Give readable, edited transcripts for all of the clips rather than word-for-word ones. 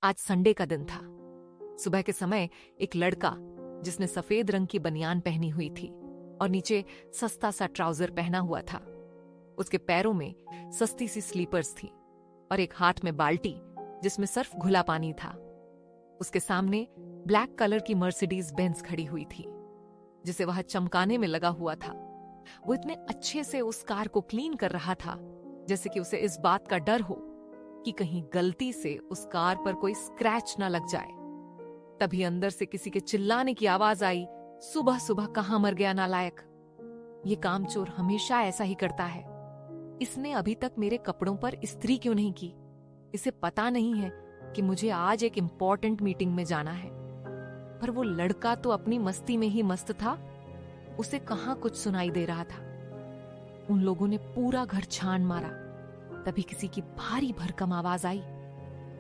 आज संडे का दिन था। सुबह के समय एक लड़का जिसने सफेद रंग की बनियान पहनी हुई थी और नीचे सस्ता सा ट्राउजर पहना हुआ था, उसके पैरों में सस्ती सी स्लीपर्स थी और एक हाथ में बाल्टी जिसमें सिर्फ घुला पानी था। उसके सामने ब्लैक कलर की मर्सिडीज बेंज खड़ी हुई थी जिसे वह चमकाने में लगा हुआ था। वो इतने अच्छे से उस कार को क्लीन कर रहा था जैसे कि उसे इस बात का डर हो कि कहीं गलती से उस कार पर कोई स्क्रैच ना लग जाए। तभी अंदर से किसी के चिल्लाने की आवाज आई, सुबह सुबह कहां मर गया नालायक। ये कामचोर हमेशा ऐसा ही करता है। इसने अभी तक मेरे कपड़ों पर इस्त्री क्यों नहीं की? इसे पता नहीं है कि मुझे आज एक इंपॉर्टेंट मीटिंग में जाना है। पर वो लड़का तो अपनी मस्ती में ही मस्त था, उसे कहां कुछ सुनाई दे रहा था। उन लोगों ने पूरा घर छान मारा। तभी किसी की भारी भरकम आवाज आई,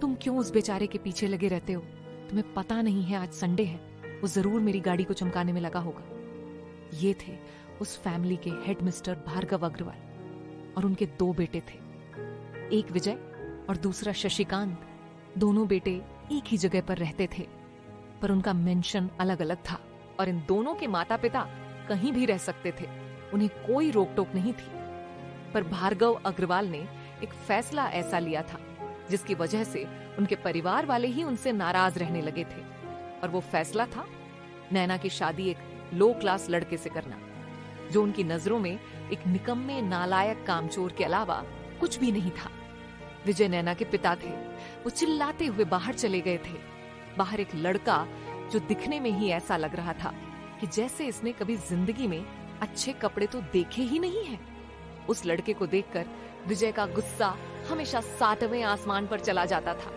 तुम क्यों उस बेचारे के पीछे लगे रहते हो? तुम्हें पता नहीं है आज संडे है, वो जरूर मेरी गाड़ी को चमकाने में लगा होगा। ये थे उस फैमिली के हेड मिस्टर भार्गव अग्रवाल और उनके 2 बेटे थे, एक विजय और दूसरा शशिकांत। दोनों बेटे एक ही जगह पर रहते थे पर उनका मेंशन अलग अलग था और इन दोनों के माता पिता कहीं भी रह सकते थे, उन्हें कोई रोक टोक नहीं थी। पर भार्गव अग्रवाल ने एक फैसला ऐसा लिया था जिसकी वजह से उनके परिवार वाले ही उनसे नाराज रहने लगे थे और वो फैसला था नैना की शादी एक लो क्लास लड़के से करना जो उनकी नजरों में एक निकम्मे नालायक कामचोर के अलावा कुछ भी नहीं था। विजय नैना के पिता थे। वो चिल्लाते हुए बाहर चले गए थे। बाहर एक लड़का जो दिखने में ही ऐसा लग रहा था कि जैसे इसने कभी जिंदगी में अच्छे कपड़े तो देखे ही नहीं है। उस लड़के को देखकर विजय का गुस्सा हमेशा 7वें आसमान पर चला जाता था।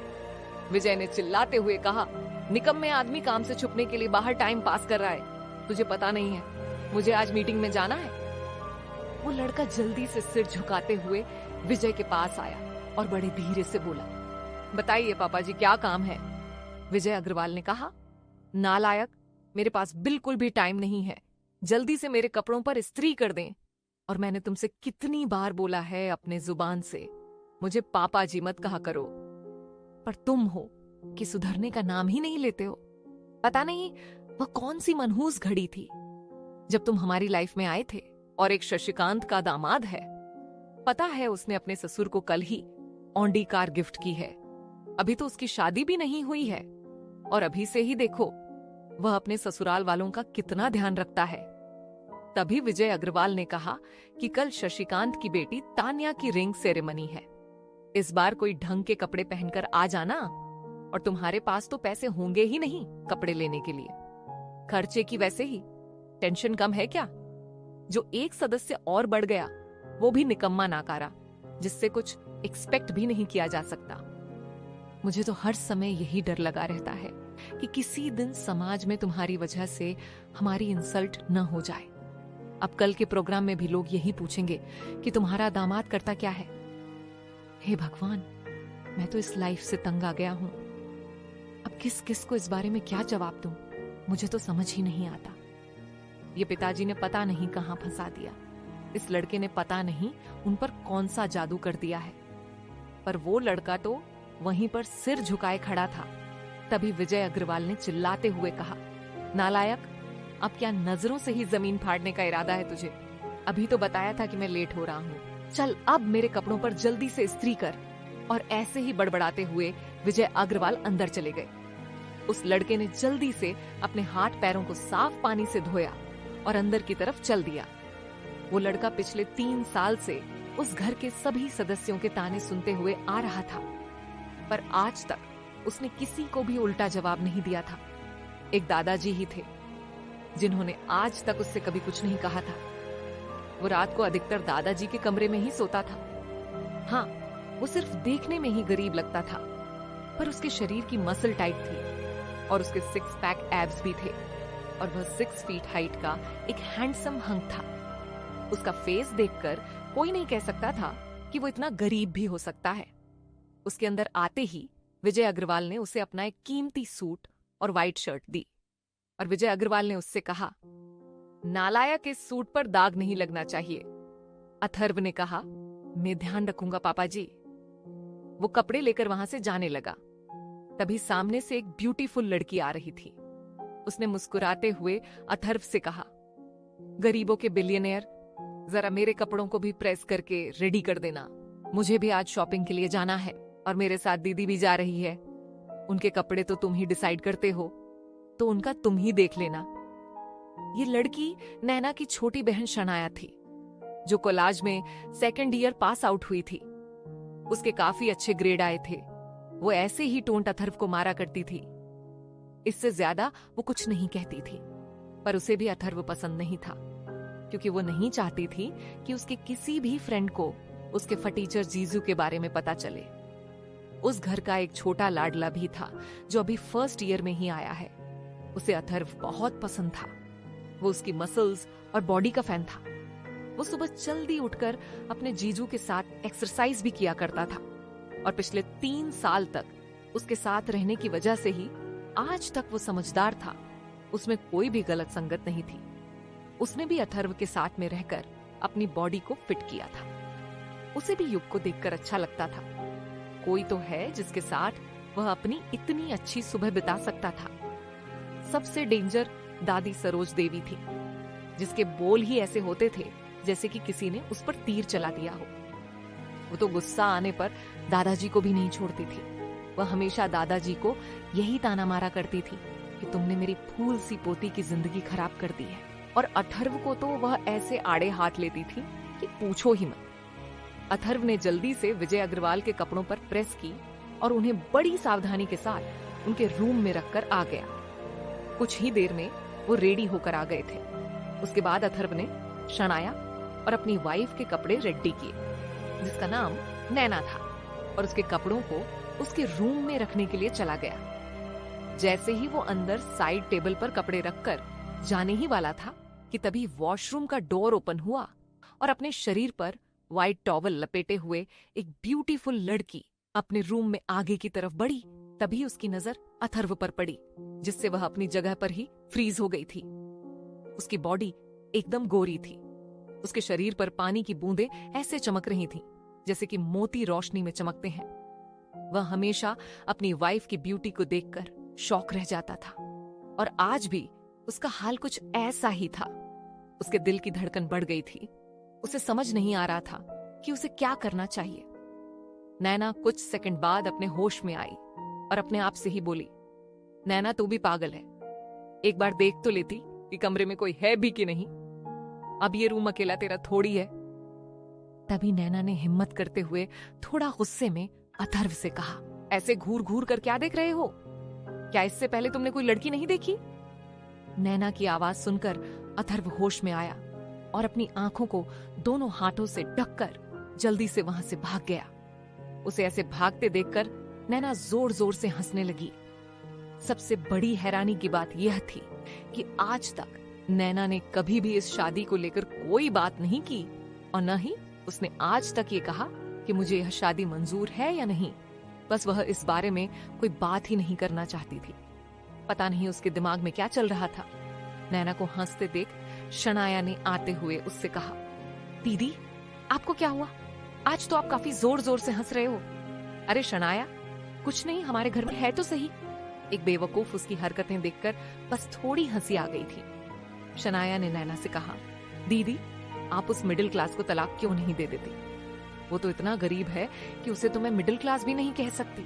विजय ने चिल्लाते हुए कहा, निकम्मे आदमी काम से छुपने के लिए बाहर टाइम पास कर रहा है, तुझे पता नहीं है मुझे आज मीटिंग में जाना है। वो लड़का जल्दी से सिर झुकाते हुए विजय के पास आया और बड़े धीरे से बोला, बताइए पापा जी क्या काम है? विजय अग्रवाल ने कहा, नालायक, मेरे पास बिल्कुल भी टाइम नहीं है, जल्दी से मेरे कपड़ों पर इस्त्री कर दें। और मैंने तुमसे कितनी बार बोला है अपने जुबान से मुझे पापा जी मत कहा करो, पर तुम हो कि सुधरने का नाम ही नहीं लेते हो। पता नहीं वह कौन सी मनहूस घड़ी थी जब तुम हमारी लाइफ में आए थे। और एक शशिकांत का दामाद है, पता है उसने अपने ससुर को कल ही ऑडी कार गिफ्ट की है। अभी तो उसकी शादी भी नहीं हुई है और अभी से ही देखो वह अपने ससुराल वालों का कितना ध्यान रखता है। तभी विजय अग्रवाल ने कहा कि कल शशिकांत की बेटी तान्या की रिंग सेरेमनी है। इस बार कोई ढंग के कपड़े पहनकर आ जाना, और तुम्हारे पास तो पैसे होंगे ही नहीं कपड़े लेने के लिए। खर्चे की वैसे ही टेंशन कम है क्या? जो एक सदस्य और बढ़ गया वो भी निकम्मा नाकारा, जिससे कुछ एक्सपेक्ट भी नहीं किया जा सकता। मुझे तो हर समय यही डर लगा रहता है कि किसी दिन समाज में तुम्हारी वजह से हमारी इंसल्ट न हो जाए। अब कल के प्रोग्राम में भी लोग यही पूछेंगे कि तुम्हारा दामाद करता क्या है। हे भगवान, मैं तो इस लाइफ से तंग आ गया हूं। अब किस किस को इस बारे में क्या जवाब दूं, मुझे तो समझ ही नहीं आता। ये पिताजी ने पता नहीं कहां फंसा दिया। इस लड़के ने पता नहीं उन पर कौन सा जादू कर दिया है। पर वो लड़का तो वहीं पर सिर झुकाए खड़ा था। तभी विजय अग्रवाल ने चिल्लाते हुए कहा, नालायक, अब क्या नजरों से ही जमीन फाड़ने का इरादा है तुझे? अभी तो बताया था कि मैं लेट हो रहा हूँ, चल अब मेरे कपड़ों पर जल्दी से इस्त्री कर। और ऐसे ही बड़बड़ाते हुए विजय अग्रवाल अंदर चले गए। उस लड़के ने जल्दी से अपने हाथ पैरों को साफ पानी से धोया और अंदर की तरफ चल दिया। वो लड़का पिछले 3 साल से उस घर के सभी सदस्यों के ताने सुनते हुए आ रहा था, पर आज तक उसने किसी को भी उल्टा जवाब नहीं दिया था। एक दादाजी ही थे जिन्होंने आज तक उससे कभी कुछ नहीं कहा था। वो रात को अधिकतर दादाजी के कमरे में ही सोता था। हाँ, वो सिर्फ देखने में ही गरीब लगता था, पर उसके शरीर की मसल टाइट थी और उसके 6 पैक एब्स भी थे और वह 6 फीट हाइट का एक हैंडसम हंक था। उसका फेस देखकर कोई नहीं कह सकता था कि वो इतना गरीब भी हो सकता है। उसके अंदर आते ही विजय अग्रवाल ने उसे अपना एक कीमती सूट और व्हाइट शर्ट दी और विजय अग्रवाल ने उससे कहा, नालायक, इस सूट पर दाग नहीं लगना चाहिए। अथर्व ने कहा, मैं ध्यान रखूंगा पापा जी। वो कपड़े लेकर वहां से जाने लगा। तभी सामने से एक ब्यूटीफुल लड़की आ रही थी। उसने मुस्कुराते हुए अथर्व से कहा, गरीबों के बिलियनेयर, जरा मेरे कपड़ों को भी प्रेस करके रेडी कर देना। मुझे भी आज शॉपिंग के लिए जाना है और मेरे साथ दीदी भी जा रही है। उनके कपड़े तो तुम ही डिसाइड करते हो, तो उनका तुम ही देख लेना। ये लड़की नैना की छोटी बहन शनाया थी, जो कॉलेज में 2nd ईयर पास आउट हुई थी। उसके काफी अच्छे ग्रेड आए थे। वो ऐसे ही टोंट अथर्व को मारा करती थी। इससे ज्यादा वो कुछ नहीं कहती थी, पर उसे भी अथर्व पसंद नहीं था, क्योंकि वो नहीं चाहती थी कि उसके किसी भी फ्रेंड को उसके फटीचर जीजू के बारे में पता चले। उस घर का एक छोटा लाडला भी था, जो अभी 1st ईयर में ही आया है। उसे अथर्व बहुत पसंद था। वो उसकी मसल्स और बॉडी का फैन था। वो सुबह जल्दी उठकर अपने जीजू के साथ एक्सरसाइज भी किया करता था, और पिछले 3 साल तक उसके साथ रहने की वजह से ही आज तक वो समझदार था। उसमें कोई भी गलत संगत नहीं थी। उसने भी अथर्व के साथ में रहकर अपनी बॉडी को फिट किया था। उसे भी युग को देखकर अच्छा लगता था। कोई तो है जिसके साथ वह अपनी इतनी अच्छी सुबह बिता सकता था। सबसे डेंजर दादी सरोज देवी थी, जिसके बोल ही ऐसे होते थे जैसे कि किसी ने उस पर तीर चला दिया हो। वो तो गुस्सा आने पर दादाजी को भी नहीं छोड़ती थी। वह हमेशा दादाजी को यही ताना मारा करती थी कि तुमने मेरी फूल सी पोती की जिंदगी खराब कर दी है। और अथर्व को तो वह ऐसे आड़े हाथ लेती थी कि पूछो ही मत। अथर्व ने जल्दी से विजय अग्रवाल के कपड़ों पर प्रेस की और उन्हें बड़ी सावधानी के साथ उनके रूम में रखकर आ गया। कुछ ही देर में वो रेडी होकर आ गए थे। उसके बाद अथर्व ने शनाया और अपनी वाइफ के कपड़े रेडी किए, जिसका नाम नैना था, और उसके कपड़ों को उसके रूम में रखने के लिए चला गया। जैसे ही वो अंदर साइड टेबल पर कपड़े रखकर जाने ही वाला था कि तभी वॉशरूम का डोर ओपन हुआ और अपने शरीर पर व्हाइट टॉवल लपेटे हुए एक ब्यूटीफुल लड़की अपने रूम में आगे की तरफ बढ़ी। तभी उसकी नजर अथर्व पर पड़ी, जिससे वह अपनी जगह पर ही फ्रीज हो गई थी। उसकी बॉडी एकदम गोरी थी। उसके शरीर पर पानी की बूंदें ऐसे चमक रही थीं, जैसे कि मोती रोशनी में चमकते हैं। वह हमेशा अपनी वाइफ की ब्यूटी को देखकर शॉक रह जाता था, और आज भी उसका हाल कुछ ऐसा ही था। उसके दिल की धड़कन बढ़ गई थी। उसे समझ नहीं आ रहा था कि उसे क्या करना चाहिए। नैना कुछ सेकंड बाद अपने होश में आई और अपने आप से ही बोली, नैना तू भी पागल है। एक बार देख तो लेती कि कमरे में कोई है भी कि नहीं। अब ये रूम अकेला तेरा थोड़ी है। तभी नैना ने हिम्मत करते हुए थोड़ा गुस्से में अथर्व से कहा, ऐसे घूर घूर कर क्या देख रहे हो? क्या इससे पहले तुमने कोई लड़की नहीं देखी? नैना की आवाज सुनकर अथर्व होश में आया और अपनी आंखों को दोनों हाथों से ढककर जल्दी से वहां से भाग गया। उसे ऐसे भागते देखकर नैना जोर जोर से हंसने लगी। सबसे बड़ी हैरानी की बात यह थी कि आज तक नैना ने कभी भी इस शादी को लेकर कोई बात नहीं की, और न ही उसने आज तक ये कहा कि मुझे यह शादी मंजूर है या नहीं। बस वह इस बारे में कोई बात ही नहीं करना चाहती थी। पता नहीं उसके दिमाग में क्या चल रहा था। नैना को हंसते देख शनाया ने आते हुए उससे कहा, दीदी आपको क्या हुआ? आज तो आप काफी जोर जोर से हंस रहे हो। अरे शनाया, कुछ नहीं, हमारे घर में है तो सही। एक बेवकूफ उसकी हरकतें देखकर बस थोड़ी हंसी आ गई थी। शनाया ने नैना से कहा, दीदी आप उस मिडिल क्लास को तलाक क्यों नहीं दे देती? वो तो इतना गरीब है कि उसे तो मैं मिडिल क्लास भी नहीं कह सकती।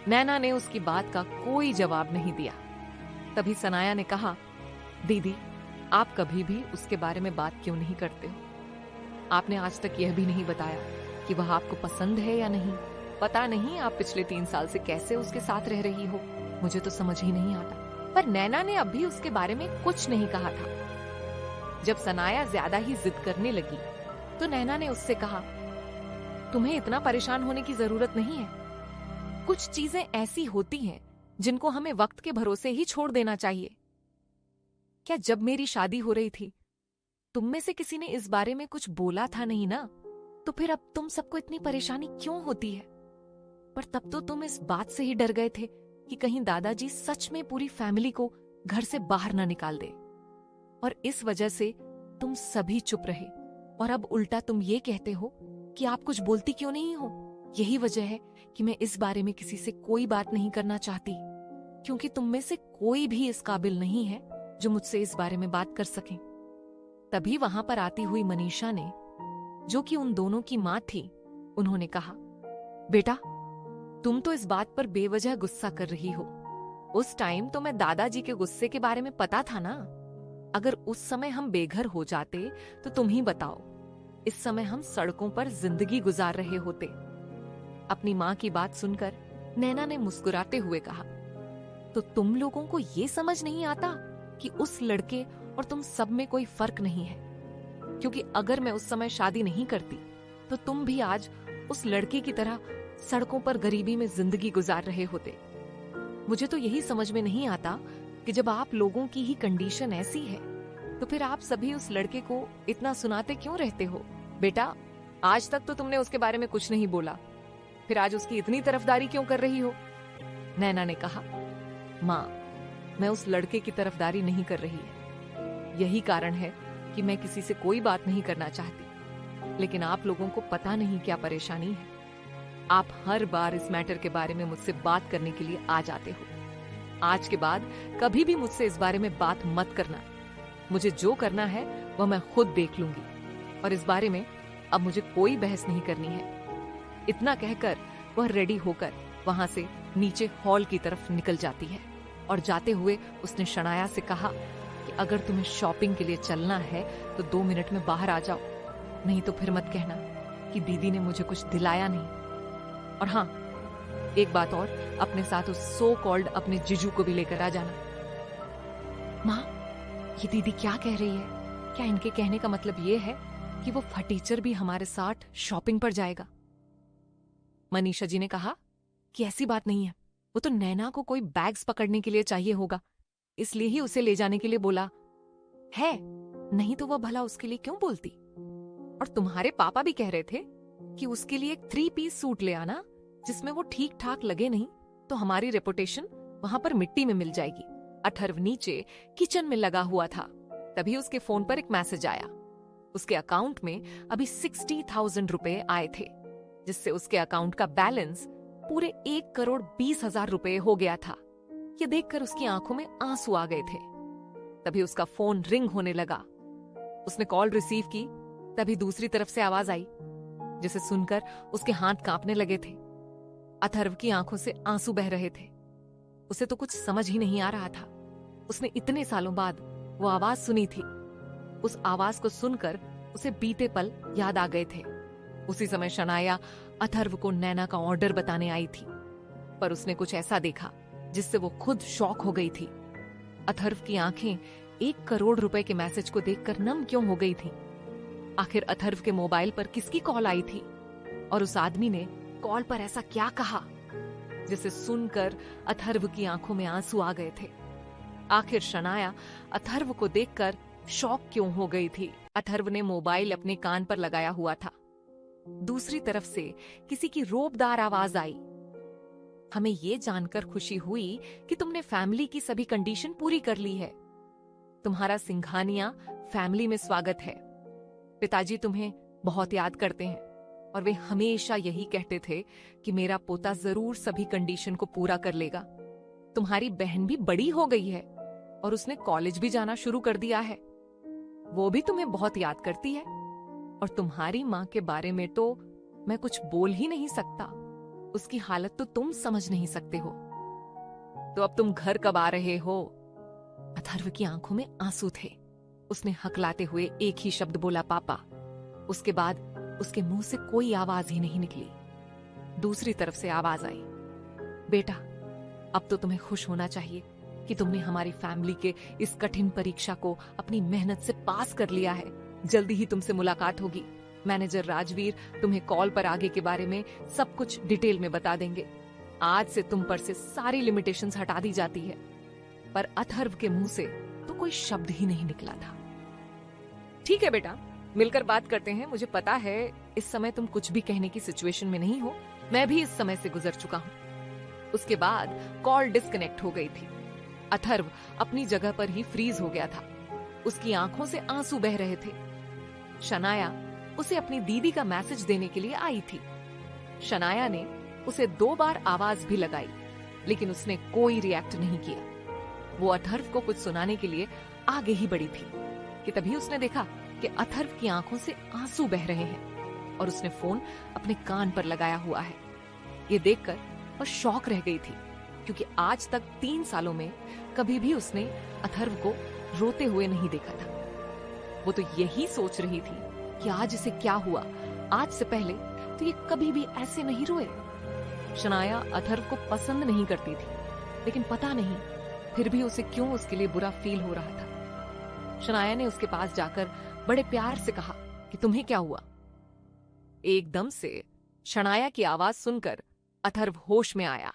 नैना ने उसकी बात का कोई जवाब नहीं दिया। तभी सनाया ने कहा, दीदी आप कभी भी उसके बारे में बात क्यों नहीं करते हो? आपने आज तक यह भी नहीं बताया कि वह आपको पसंद है या नहीं। पता नहीं आप पिछले 3 साल से कैसे उसके साथ रह रही हो, मुझे तो समझ ही नहीं आता। पर नैना ने अब भी उसके बारे में कुछ नहीं कहा था। जब सनाया ज्यादा ही जिद करने लगी तो नैना ने उससे कहा, तुम्हें इतना परेशान होने की जरूरत नहीं है। कुछ चीजें ऐसी होती हैं जिनको हमें वक्त के भरोसे ही छोड़ देना चाहिए। क्या जब मेरी शादी हो रही थी तुम में से किसी ने इस बारे में कुछ बोला था नहीं ना? तो फिर अब तुम सबको इतनी परेशानी क्यों होती है? पर तब तो तुम इस बात से ही डर गए थे कि कहीं दादाजी सच में पूरी फैमिली को घर से बाहर ना निकाल दे, और इस वजह से तुम सभी चुप रहे। और अब उल्टा तुम ये कहते हो कि आप कुछ बोलती क्यों नहीं हो? यही वजह है कि मैं इस बारे में किसी से कोई बात नहीं करना चाहती, क्योंकि तुम में से कोई भी इस काबिल नहीं है जो मुझसे इस बारे में बात कर सके। तभी वहां पर आती हुई मनीषा ने, जो कि उन दोनों की मां थी, उन्होंने कहा, बेटा तुम तो इस बात पर बेवजह गुस्सा कर रही हो। उस टाइम तो मैं दादाजी के गुस्से के बारे में पता था ना। अगर उस समय हम बेघर हो जाते तो तुम ही बताओ, इस समय हम सड़कों पर जिंदगी गुजार रहे होते। अपनी मां की बात सुनकर नैना ने मुस्कुराते हुए कहा, तो तुम लोगों को ये समझ नहीं आता कि उस लड़के और तुम सब में कोई फर्क नहीं है? क्योंकि अगर मैं उस समय शादी नहीं करती तो तुम भी आज उस लड़के की तरह सड़कों पर गरीबी में जिंदगी गुजार रहे होते। मुझे तो यही समझ में नहीं आता कि जब आप लोगों की ही कंडीशन ऐसी है तो फिर आप सभी उस लड़के को इतना सुनाते क्यों रहते हो? बेटा आज तक तो तुमने उसके बारे में कुछ नहीं बोला, फिर आज उसकी इतनी तरफदारी क्यों कर रही हो? नैना ने कहा, माँ मैं उस लड़के की तरफदारी नहीं कर रही है। यही कारण है कि मैं किसी से कोई बात नहीं करना चाहती। लेकिन आप लोगों को पता नहीं क्या परेशानी है। आप हर बार इस मैटर के बारे में मुझसे बात करने के लिए आ जाते हो। आज के बाद कभी भी मुझसे इस बारे में बात मत करना। मुझे जो करना है वह मैं खुद देख लूंगी और इस बारे में अब मुझे कोई बहस नहीं करनी है। इतना कहकर वह रेडी होकर वहां से नीचे हॉल की तरफ निकल जाती है और जाते हुए उसने शनाया से कहा कि अगर तुम्हें शॉपिंग के लिए चलना है तो 2 मिनट में बाहर आ जाओ, नहीं तो फिर मत कहना कि दीदी ने मुझे कुछ दिलाया नहीं। और हाँ, एक बात और, अपने साथ उस सो कॉल्ड अपने जीजू को भी लेकर आ जाना। माँ ये दीदी क्या कह रही है? क्या इनके कहने का मतलब ये है कि वो फटीचर भी हमारे साथ शॉपिंग पर जाएगा? मनीषा जी ने कहा कि ऐसी बात नहीं है, वो तो नैना को कोई बैग्स पकड़ने के लिए चाहिए होगा, इसलिए ही उसे ले जाने के लिए बोला है, नहीं तो वह भला उसके लिए क्यों बोलती? और तुम्हारे पापा भी कह रहे थे कि उसके लिए एक 3 पीस सूट ले आना जिसमें वो ठीक ठाक लगे नहीं तो हमारी रेपुटेशन वहां पर मिट्टी में मिल जाएगी। अथर्व नीचे किचन में लगा हुआ था, तभी उसके फोन पर एक मैसेज आया। उसके अकाउंट में अभी 60,000 रुपए आए थे, जिससे उसके अकाउंट का बैलेंस पूरे 1,20,00,000 रुपए हो गया था। ये देखकर उसकी आंखों में आंसू आ गए थे। तभी उसका फोन रिंग होने लगा। उसने कॉल रिसीव की, तभी दूसरी तरफ से आवाज आई, जिसे सुनकर उसके हाथ कांपने लगे थे। अथर्व की आंखों से आंसू बह रहे थे। उसे तो कुछ समझ ही नहीं आ रहा था। उसने इतने सालों बाद वो आवाज सुनी थी। उस आवाज को सुनकर उसे बीते पल याद आ गए थे। उसी समय शनाया अथर्व को नैना का ऑर्डर बताने आई थी, पर उसने कुछ ऐसा देखा जिससे वो खुद शॉक हो गई थी। अथर्व की आंखें 1 करोड़ रुपए के मैसेज को देखकर नम क्यों हो गई थी? आखिर अथर्व के मोबाइल पर किसकी कॉल आई थी और उस आदमी ने कॉल पर ऐसा क्या कहा जिसे सुनकर अथर्व की आंखों में आंसू आ गए थे? आखिर शनाया अथर्व को देखकर शॉक क्यों हो गई थी? अथर्व ने मोबाइल अपने कान पर लगाया हुआ था। दूसरी तरफ से किसी की रोबदार आवाज आई, हमें ये जानकर खुशी हुई कि तुमने फैमिली की सभी कंडीशन पूरी कर ली है। तुम्हारा सिंघानिया फैमिली में स्वागत है। पिताजी तुम्हें बहुत याद करते हैं और वे हमेशा यही कहते थे कि मेरा पोता जरूर सभी कंडीशन को पूरा कर लेगा। तुम्हारी बहन भी बड़ी हो गई है और उसने कॉलेज भी जाना शुरू कर दिया है। वो भी तुम्हें बहुत याद करती है और तुम्हारी माँ के बारे में तो मैं कुछ बोल ही नहीं सकता। उसकी हालत तो तुम समझ नहीं सकते हो। तो अब तुम घर कब आ रहे हो? अथर्व की आंखों में आंसू थे। उसने हकलाते हुए एक ही शब्द बोला, पापा। उसके बाद उसके मुंह से कोई आवाज ही नहीं निकली। दूसरी तरफ से आवाज आई, बेटा अब तो तुम्हें खुश होना चाहिए कि तुमने हमारी फैमिली के इस कठिन परीक्षा को अपनी मेहनत से पास कर लिया है। जल्दी ही तुमसे मुलाकात होगी। मैनेजर राजवीर तुम्हें कॉल पर आगे के बारे में सब कुछ डिटेल में बता देंगे। आज से तुम पर से सारी लिमिटेशंस हटा दी जाती है। पर अथर्व के मुंह से तो कोई शब्द ही नहीं निकला था। ठीक है बेटा, मिलकर बात करते हैं। मुझे पता है इस समय तुम कुछ भी कहने की सिचुएशन में नहीं हो। मैं भी इस समय से गुजर चुका हूँ। उसके बाद कॉल डिस्कनेक्ट हो गई थी। अथर्व अपनी जगह पर ही फ्रीज हो गया था। उसकी आंखों से आंसू बह रहे थे। शनाया उसे अपनी दीदी का मैसेज देने के लिए आई थी। शनाया ने उसे 2 बार आवाज भी लगाई, लेकिन उसने कोई रिएक्ट नहीं किया। वो अथर्व को कुछ सुनाने के लिए आगे ही बढ़ी थी कि तभी उसने देखा कि अथर्व की आंखों से आंसू बह रहे हैं और उसने फोन अपने कान पर लगाया हुआ है। ये देखकर वह शॉक रह गई थी, क्योंकि आज तक 3 सालों में कभी भी उसने अथर्व को रोते हुए नहीं देखा था। वो तो यही सोच रही थी कि आज इसे क्या हुआ, आज से पहले तो ये कभी भी ऐसे नहीं रोए। शनाया अथर्व को पसंद नहीं करती थी, लेकिन पता नहीं फिर भी उसे क्यों उसके लिए बुरा फील हो रहा था। शनाया ने उसके पास जाकर बड़े प्यार से कहा कि तुम्हें क्या हुआ। एकदम से शनाया की आवाज सुनकर अथर्व होश में आया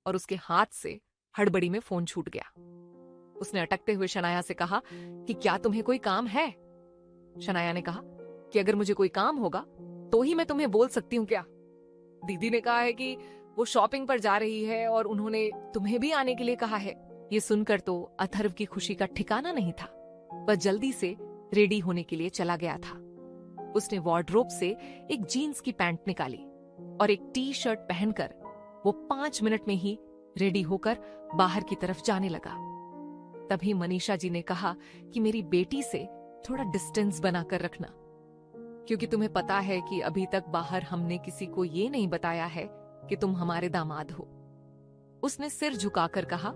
और उसके हाथ से हड़बड़ी में फोन छूट गया। उसने अटकते हुए शनाया से कहा कि क्या तुम्हें कोई काम है। शनाया ने कहा कि अगर मुझे कोई काम होगा तो ही मैं तुम्हें बोल सकती हूँ क्या। दीदी ने कहा है कि वो शॉपिंग पर जा रही है और उन्होंने तुम्हें भी आने के लिए कहा है। ये सुनकर तो अथर्व की खुशी का ठिकाना नहीं था। वह जल्दी से रेडी होने के लिए चला गया था। उसने वार्डरोब से एक जीन्स की पैंट निकाली और एक टी शर्ट पहनकर वो 5 मिनट में ही रेडी होकर बाहर की तरफ जाने लगा। तभी मनीषा जी ने कहा कि मेरी बेटी से थोड़ा डिस्टेंस बनाकर रखना, क्योंकि तुम्हें पता है कि अभी तक बाहर हमने किसी को ये नहीं बताया है कि तुम हमारे दामाद हो। उसने सिर झुकाकर कहा,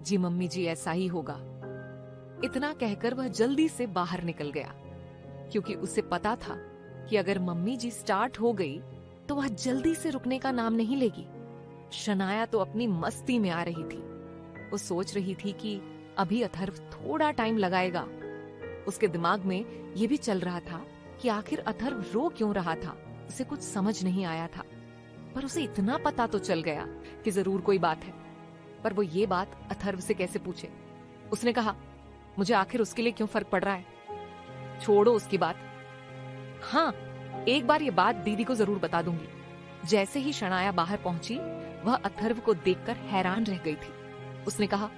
जी मम्मी जी, ऐसा ही होगा। इतना कहकर वह जल्दी से बाहर निकल गया, क्योंकि उसे पता था कि अगर मम्मी जी स्टार्ट हो गई तो वह जल्दी से रुकने का नाम नहीं लेगी। शनाया तो अपनी मस्ती में आ रही थी। वो सोच रही थी कि अभी अथर्व थोड़ा टाइम लगाएगा। उसके दिमाग में यह भी चल रहा था कि आखिर अथर्व रो क्यों रहा था। उसे कुछ समझ नहीं आया था, पर उसे इतना पता तो चल गया कि जरूर कोई बात है। पर वो ये बात अथर्व से कैसे पूछे। उसने कहा, मुझे आखिर उसके लिए क्यों फर्क पड़ रहा है, छोड़ो उसकी बात। हाँ, एक बार ये बात दीदी को जरूर बता दूंगी। जैसे ही शनाया बाहर पहुंची, वह अथर्व को देखकर हैरान रह गई थी। उसने कहा,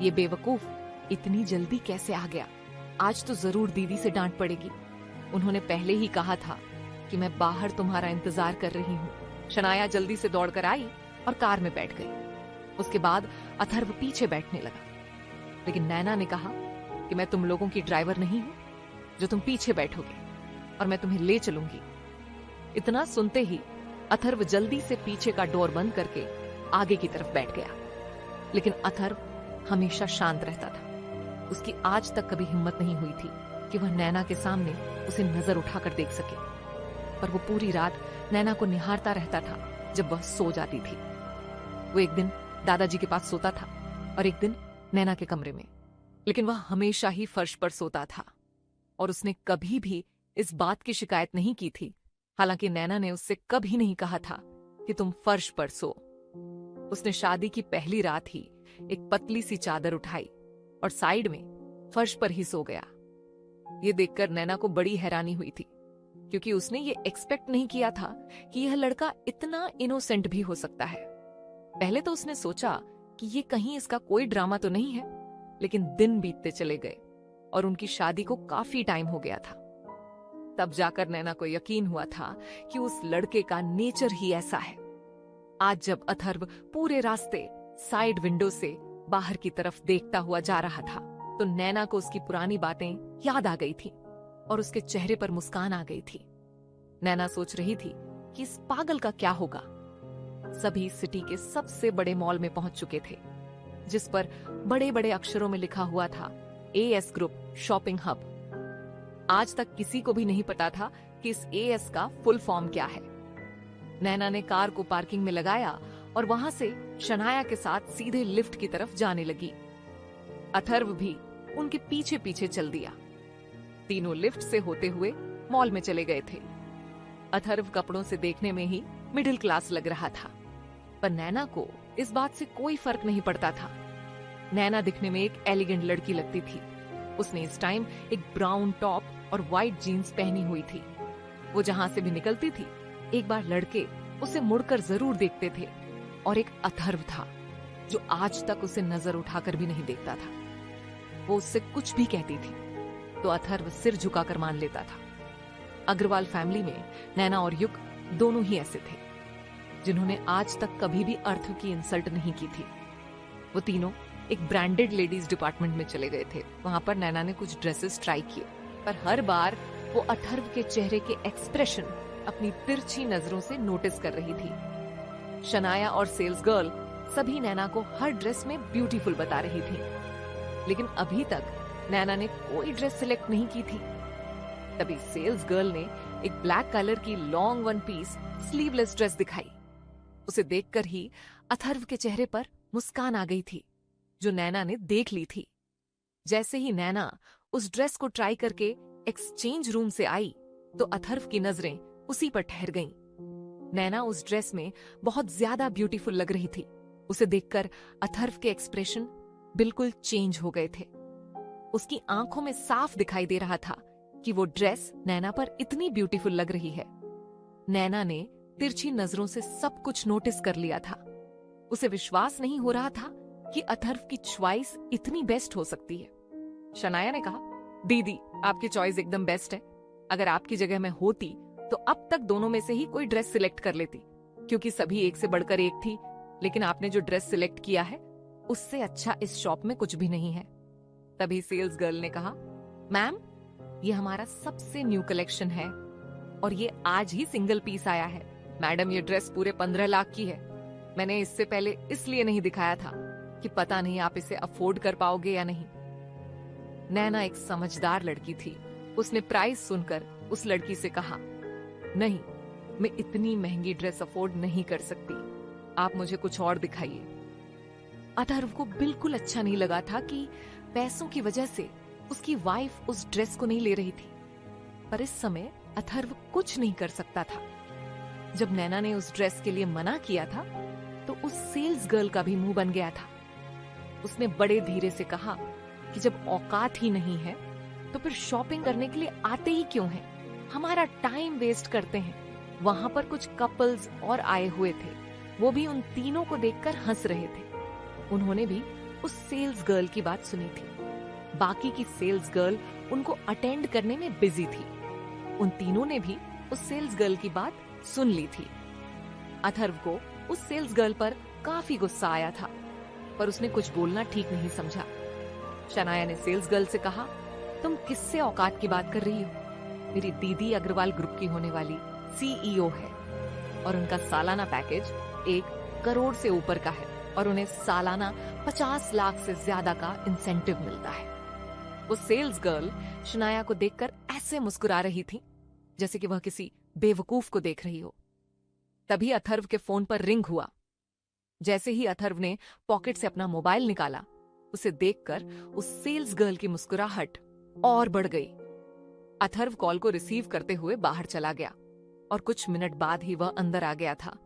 ये बेवकूफ इतनी जल्दी कैसे आ गया। आज तो जरूर दीदी से डांट पड़ेगी। उन्होंने पहले ही कहा था कि मैं बाहर तुम्हारा इंतजार कर रही हूँ। शनाया जल्दी से दौड़कर आई और कार में बैठ गई। उसके बाद अथर्व पीछे बैठने लगा, लेकिन नैना ने कहा कि मैं तुम लोगों की ड्राइवर नहीं हूं जो तुम पीछे बैठोगे, और मैं तुम्हें ले चलूंगी। इतना सुनते ही अथर्व जल्दी से पीछे का डोर बंद करके आगे की तरफ बैठ गया। लेकिन अथर्व हमेशा शांत रहता था। उसकी आज तक कभी हिम्मत नहीं हुई थी कि वह नैना के सामने उसे नजर उठाकर देख सके, पर वो पूरी रात नैना को निहारता रहता था जब वह सो जाती थी। वो एक दिन दादाजी के पास सोता था और एक दिन नैना के कमरे में, लेकिन वह हमेशा ही फर्श पर सोता था और उसने कभी भी इस बात की शिकायत नहीं की थी। हालांकि नैना ने उससे कभी नहीं कहा था कि तुम फर्श पर सो। उसने शादी की पहली रात ही एक पतली सी चादर उठाई और साइड में फर्श पर ही सो गया। ये देखकर नैना को बड़ी हैरानी हुई थी, क्योंकि उसने ये एक्सपेक्ट नहीं किया था कि यह लड़का इतना इनोसेंट भी हो सकता है। पहले तो उसने सोचा कि ये कहीं इसका कोई ड्रामा तो नहीं है, लेकिन दिन बीतते चले गए और उनकी शादी को काफी टाइम हो गया था। तब जाकर नैना को यकीन हुआ था कि उस लड़के का नेचर ही ऐसा है। आज जब अथर्व पूरे रास्ते साइड विंडो से बाहर की तरफ देखता हुआ जा रहा था, तो नैना को उसकी पुरानी बातें याद आ गई थी और उसके चेहरे पर मुस्कान आ गई थी। नैना सोच रही थी कि इस पागल का क्या होगा। सभी सिटी के सबसे बड़े मॉल में पहुंच चुके थे, जिस पर बड़े बड़े अक्षरों में लिखा हुआ था एएस ग्रुप शॉपिंग हब। आज तक किसी को भी नहीं पता था कि इस एएस का फुल फॉर्म क्या है। नैना ने कार को पार्किंग में लगाया और वहां से शनाया के साथ सीधे लिफ्ट की तरफ जाने लगी। अथर्व भी उनके पीछे पीछे चल दिया। तीनों लिफ्ट से होते हुए मॉल में चले गए थे। अथर्व कपड़ों से देखने में ही मिडिल क्लास लग रहा था, पर नैना को इस बात से कोई फर्क नहीं पड़ता था। नैना दिखने में एक एलिगेंट लड़की लगती थी। उसने इस टाइम एक ब्राउन टॉप और व्हाइट जीन्स पहनी हुई थी। वो जहां से भी निकलती थी, एक बार लड़के उसे मुड़कर जरूर देखते थे, और एक अथर्व था जो आज तक उसे नजर उठाकर भी नहीं देखता था। वो उससे कुछ भी कहती थी तो अथर्व सिर झुकाकर मान लेता था। अग्रवाल फैमिली में नैना और युग दोनों ही ऐसे थे जिन्होंने आज तक कभी भी अथर्व की इंसल्ट नहीं की थी। वो तीनों एक ब्रांडेड लेडीज डिपार्टमेंट में चले गए थे। वहां पर नैना ने कुछ ड्रेसेस ट्राई किए, पर हर बार वो अथर्व के चेहरे के एक्सप्रेशन अपनी तिरछी नजरों से नोटिस कर रही थी। शनाया और सेल्स गर्ल सभी नैना को हर ड्रेस में ब्यूटीफुल बता रही थी, लेकिन अभी तक नैना ने कोई ड्रेस सिलेक्ट नहीं की थी। तभी सेल्स गर्ल ने एक ब्लैक कलर की long one piece sleeveless dress दिखाई। उसे देखकर ही अथर्व के चेहरे पर मुस्कान आ गई थी, जो नैना ने देख ली थी। जैसे ही नैना उस ड्रेस को ट्राई करके एक्सचेंज रूम से आई, तो अथर्व की नजरें उसी पर ठहर गईं। नैना उस ड्रेस में बहुत ज्यादा ब्यूटीफुल लग रही थी। उसे देखकर अथर्व के एक्सप्रेशन बिल्कुल चेंज हो गए थे। उसकी आंखों में साफ दिखाई दे रहा था कि वो ड्रेस नैना पर इतनी ब्यूटीफुल लग रही है। नैना ने तिरछी नजरों से सब कुछ नोटिस कर लिया था। उसे विश्वास नहीं हो रहा था कि अथर्व की चॉइस इतनी बेस्ट हो सकती है। शनाया ने कहा, दीदी आपकी चॉइस एकदम बेस्ट है। अगर आपकी जगह मैं होती तो अब तक दोनों में से ही कोई ड्रेस सिलेक्ट कर लेती, क्योंकि सभी एक से बढ़कर एक थी। लेकिन आपने जो ड्रेस सिलेक्ट किया है उससे अच्छा इस शॉप में कुछ भी नहीं है। तभी सेल्स गर्ल ने कहा, मैम ये हमारा सबसे न्यू कलेक्शन है और ये आज ही सिंगल पीस आया है। मैडम ये ड्रेस पूरे 15 लाख की है। मैंने इससे पहले इसलिए नहीं दिखाया था कि पता नहीं आप इसे अफोर्ड कर पाओगे या नहीं। नैना एक समझदार लड़की थी। उसने प्राइस सुनकर उस लड़की से कहा, नहीं मैं इतनी महंगी ड्रेस अफोर्ड नहीं कर सकती, आप मुझे कुछ और दिखाइए। अथर्व को बिल्कुल अच्छा नहीं लगा था कि पैसों की वजह से उसकी वाइफ उस ड्रेस को नहीं ले रही थी, पर इस समय अथर्व कुछ नहीं कर सकता था। जब नैना ने उस ड्रेस के लिए मना किया था तो उस सेल्स गर्ल का भी मुंह बन गया था। उसने बड़े धीरे से कहा कि जब औकात ही नहीं है तो फिर शॉपिंग करने के लिए आते ही क्यों हैं? हमारा टाइम वेस्ट करते हैं। वहां पर कुछ कपल्स और आए हुए थे, वो भी उन तीनों को देखकर हंस रहे थे। उन्होंने भी उस सेल्स गर्ल की बात सुनी थी। बाकी की सेल्स गर्ल उनको अटेंड करने में बिजी थी। उन तीनों ने भी उस सेल्स गर्ल की बात सुन ली थी। अथर्व को उस सेल्स गर्ल पर काफी गुस्सा आया था, पर उसने कुछ बोलना ठीक नहीं समझा। शनाया ने सेल्स गर्ल से कहा, तुम किससे औकात की बात कर रही हो? मेरी दीदी अग्रवाल ग्रुप की होने वाली CEO है और उनका सालाना पैकेज 1 करोड़ से ऊपर का है और उन्हें सालाना 50 लाख से ज्यादा का इंसेंटिव मिलता है। वो सेल्स गर्ल शनाया को देखकर ऐसे मुस्कुरा रही थी जैसे कि वह किसी बेवकूफ को देख रही हो। तभी अथर्व के फोन पर रिंग हुआ। जैसे ही अथर्व ने पॉकेट से अपना मोबाइल निकाला, उसे देखकर उस सेल्स गर्ल की मुस्कुराहट और बढ़ गई। अथर्व कॉल को रिसीव करते हुए बाहर चला गया और कुछ मिनट बाद ही वह अंदर आ गया था।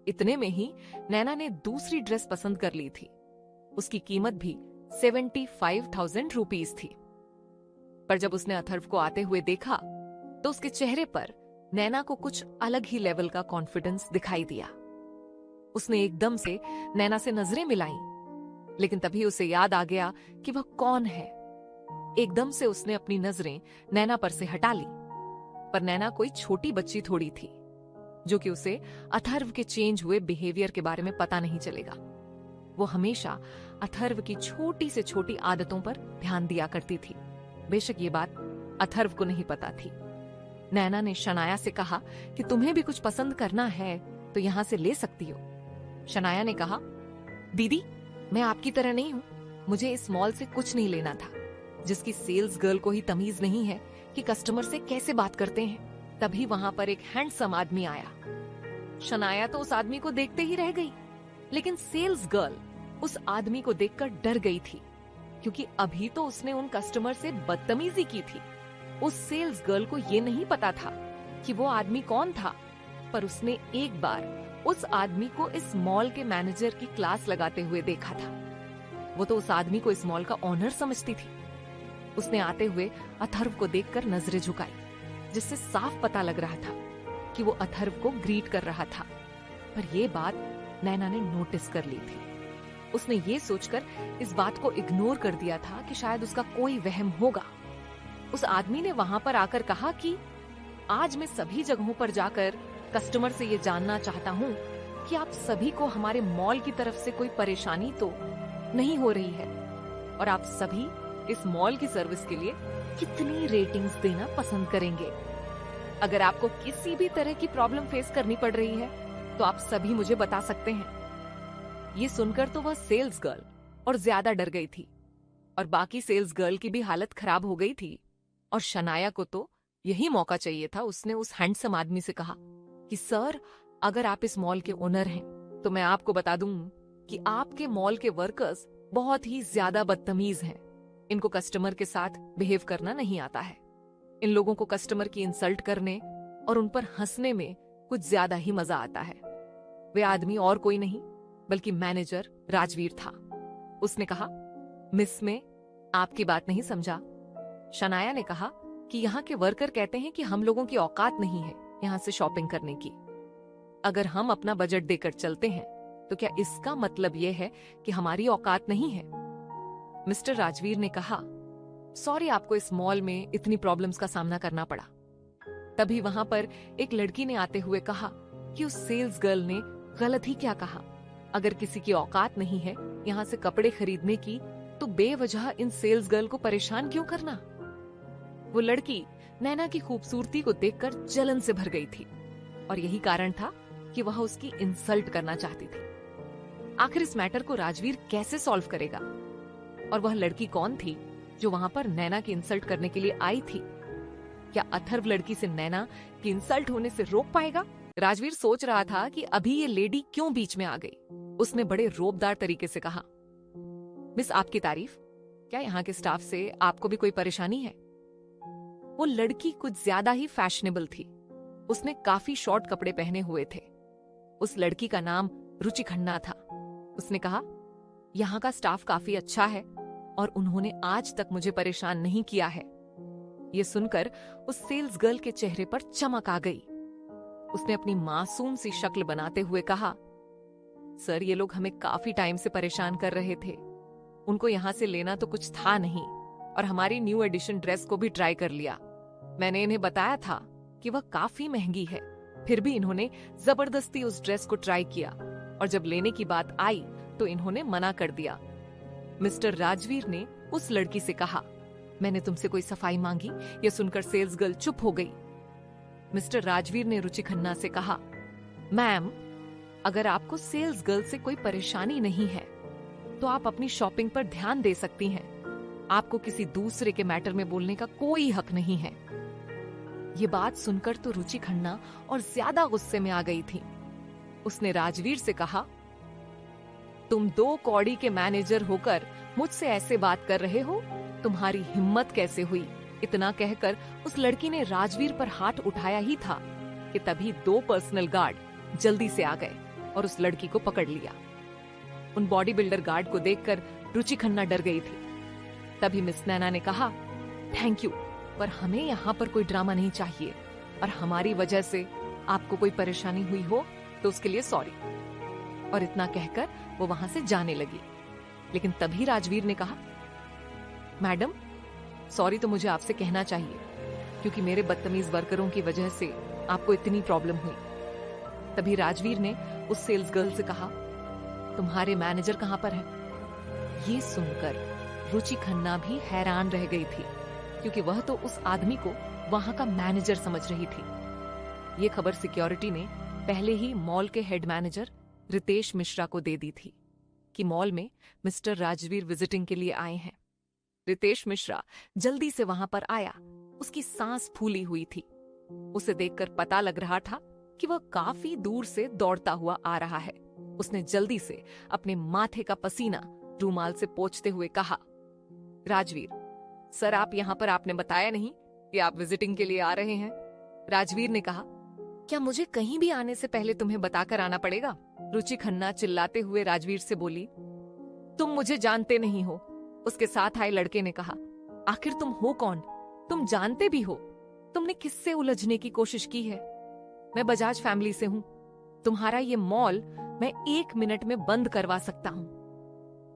इतने में ही नैना ने दूसरी ड्रेस पसंद कर ली थी। उसकी कीमत भी 75,000 रुपीस थी। पर जब उसने अथर्व को आते हुए देखा तो उसके चेहरे पर नैना को कुछ अलग ही लेवल का कॉन्फिडेंस दिखाई दिया। उसने एकदम से नैना से नजरें मिलाईं, लेकिन तभी उसे याद आ गया कि वह कौन है। एकदम से उसने अपनी नजरें नैना पर से हटा ली, पर नैना कोई छोटी बच्ची थोड़ी थी जो कि उसे अथर्व के चेंज हुए बिहेवियर के बारे में पता नहीं चलेगा। वो हमेशा अथर्व की छोटी से छोटी आदतों पर ध्यान दिया करती थी। बेशक ये बात अथर्व को नहीं पता थी। नैना ने शनाया से कहा कि तुम्हें भी कुछ पसंद करना है तो यहां से ले सकती हो। शनाया ने कहा, दीदी मैं आपकी तरह नहीं हूं, मुझे इस मॉल से कुछ नहीं लेना था, जिसकी सेल्स गर्ल को ही तमीज नहीं है कि कस्टमर से कैसे बात करते हैं। तभी वहां पर एक हैंडसम आदमी आया। शनाया तो उस आदमी को देखते ही रह गई, लेकिन सेल्स गर्ल उस आदमी को देखकर डर गई थी, क्योंकि अभी तो उसने उन कस्टमर से बदतमीजी की थी। उस सेल्स गर्ल को ये नहीं पता था कि वो आदमी कौन था, पर उसने एक बार उस आदमी को इस मॉल के मैनेजर की क्लास लगाते हुए देखा था। वो तो उस आदमी को इस मॉल का ऑनर समझती थी। उसने आते हुए अथर्व को देखकर नजरें झुकाई, जिससे साफ पता लग रहा था कि वो अथर्व को ग्रीट कर रहा था। पर यह बात नैना ने नोटिस कर ली थी। उसने ये सोचकर इस बात को इग्नोर कर दिया था कि शायद उसका कोई वहम होगा। उस आदमी ने वहां पर आकर कहा कि आज मैं सभी जगहों पर जाकर कस्टमर से ये जानना चाहता हूँ कि आप सभी को हमारे मॉल की तरफ से कोई परेशानी तो नहीं हो रही है और आप सभी इस मॉल की सर्विस के लिए कितनी रेटिंग्स देना पसंद करेंगे। अगर आपको किसी भी तरह की प्रॉब्लम फेस करनी पड़ रही है तो आप सभी मुझे बता सकते हैं। ये सुनकर तो वह सेल्स गर्ल और ज्यादा डर गई थी और बाकी सेल्स गर्ल की भी हालत खराब हो गई थी। और शनाया को तो यही मौका चाहिए था। उसने उस हैंडसम आदमी से कहा कि सर, अगर आप इस मॉल के ओनर हैं तो मैं आपको बता दूं कि आपके मॉल के वर्कर्स बहुत ही ज्यादा बदतमीज हैं। इनको कस्टमर के साथ बिहेव करना नहीं आता है। इन लोगों को कस्टमर की इंसल्ट करने और उन पर हंसने में कुछ ज्यादा ही मजा आता है। वे आदमी और कोई नहीं बल्कि मैनेजर राजवीर था। उसने कहा, मिस में आपकी बात नहीं समझा। शनाया ने कहा कि यहाँ के वर्कर कहते हैं कि हम लोगों की औकात नहीं है यहाँ से शॉपिंग करने की। अगर हम अपना बजट देकर चलते हैं तो क्या इसका मतलब यह है कि हमारी औकात नहीं है? मिस्टर राजवीर ने कहा, सॉरी, आपको इस मॉल में इतनी प्रॉब्लम्स का सामना करना पड़ा। तभी वहां पर एक लड़की ने आते हुए कहा कि उस सेल्स गर्ल ने गलत ही क्या कहा। अगर किसी की औकात नहीं है यहाँ से कपड़े खरीदने की तो बेवजह इन सेल्स गर्ल को परेशान क्यों करना? वो लड़की नैना की खूबसूरती को देखकर जलन से भर गई थी और यही कारण था कि वह उसकी इंसल्ट करना चाहती थी। आखिर इस मैटर को राजवीर कैसे सॉल्व करेगा? और वह लड़की कौन थी जो वहां पर नैना की इंसल्ट करने के लिए आई थी? क्या अथर्व लड़की से नैना की इंसल्ट होने से रोक पाएगा? राजवीर सोच रहा था कि अभी ये लेडी क्यों बीच में आ गई। उसने बड़े रोबदार तरीके से कहा, मिस, आपकी तारीफ, क्या यहाँ के स्टाफ से आपको भी कोई परेशानी है? वो लड़की कुछ ज्यादा ही फैशनेबल थी। उसने काफी शॉर्ट कपड़े पहने हुए थे। उस लड़की का नाम रुचि खन्ना था। उसने कहा, यहाँ का स्टाफ काफी अच्छा है और उन्होंने आज तक मुझे परेशान नहीं किया है। ये सुनकर उस सेल्स गर्ल के चेहरे पर चमक आ गई। उसने अपनी मासूम सी शक्ल बनाते हुए कहा, सर, ये लोग हमें काफी टाइम से परेशान कर रहे थे। उनको यहाँ से लेना तो कुछ था नहीं और हमारी न्यू एडिशन ड्रेस को भी ट्राई कर लिया। मैंने इन्हें बताया था कि वह काफी महंगी है, फिर भी इन्होंने जबरदस्ती उस ड्रेस को ट्राई किया और जब लेने की बात आई तो इन्होंने मना कर दिया। मिस्टर राजवीर ने उस लड़की से कहा, मैंने तुमसे कोई सफाई मांगी? यह सुनकर सेल्स गर्ल चुप हो गई। मिस्टर राजवीर ने रुचि खन्ना से कहा, मैम, अगर आपको सेल्स गर्ल से कोई परेशानी नहीं है तो आप अपनी शॉपिंग पर ध्यान दे सकती हैं। आपको किसी दूसरे के मैटर में बोलने का कोई हक नहीं है। ये बात सुनकर तो रुचि खन्ना और ज्यादा गुस्से में आ गई थी। उसने राजवीर से कहा, तुम 2 कौड़ी के मैनेजर होकर मुझसे ऐसे बात कर रहे हो? तुम्हारी हिम्मत कैसे हुई? इतना कहकर उस लड़की ने राजवीर पर हाथ उठाया ही था कि तभी 2 पर्सनल गार्ड जल्दी से आ गए और उस लड़की को पकड़ लिया। उन बॉडी बिल्डर गार्ड को देखकर रुचि खन्ना डर गई थी। तभी मिस नैना ने कहा, थैंक यू, पर हमें यहाँ पर कोई ड्रामा नहीं चाहिए और हमारी वजह से आपको कोई परेशानी हुई हो तो उसके लिए सॉरी। और इतना कहकर वो वहां से जाने लगी। लेकिन तभी राजवीर ने कहा, मैडम, सॉरी तो मुझे आपसे कहना चाहिए क्योंकि मेरे बदतमीज वर्करों की वजह से आपको इतनी प्रॉब्लम हुई। तभी राजवीर ने उस सेल्स गर्ल से कहा, तुम्हारे मैनेजर कहां पर है? ये सुनकर रुचि खन्ना भी हैरान रह गई थी क्योंकि वह तो उस आदमी को वहां का मैनेजर समझ रही थी। ये खबर सिक्योरिटी ने पहले ही मॉल के हेड मैनेजर रितेश मिश्रा को दे दी थी कि मॉल में मिस्टर राजवीर विजिटिंग के लिए आए हैं। रितेश मिश्रा जल्दी से वहां पर आया। उसकी सांस फूली हुई थी। उसे देखकर पता लग रहा था कि वह काफी दूर से दौड़ता हुआ आ रहा है। उसने जल्दी से अपने माथे का पसीना रूमाल से पोंछते हुए कहा, राजवीर, सर, आप यहाँ पर आपने बताया नहीं कि आप विजिटिंग के लिए आ रहे हैं। राजवीर ने कहा, क्या मुझे कहीं भी आने से पहले तुम्हें बताकर आना पड़ेगा? रुचि खन्ना चिल्लाते हुए राजवीर से बोली, तुम मुझे जानते नहीं हो। उसके साथ आए लड़के ने कहा, आखिर तुम हो कौन? तुम जानते भी हो? तुमने किससे उलझने की कोशिश की है? मैं बजाज फैमिली से हूं। तुम्हारा ये मॉल मैं 1 मिनट में बंद करवा सकता हूं।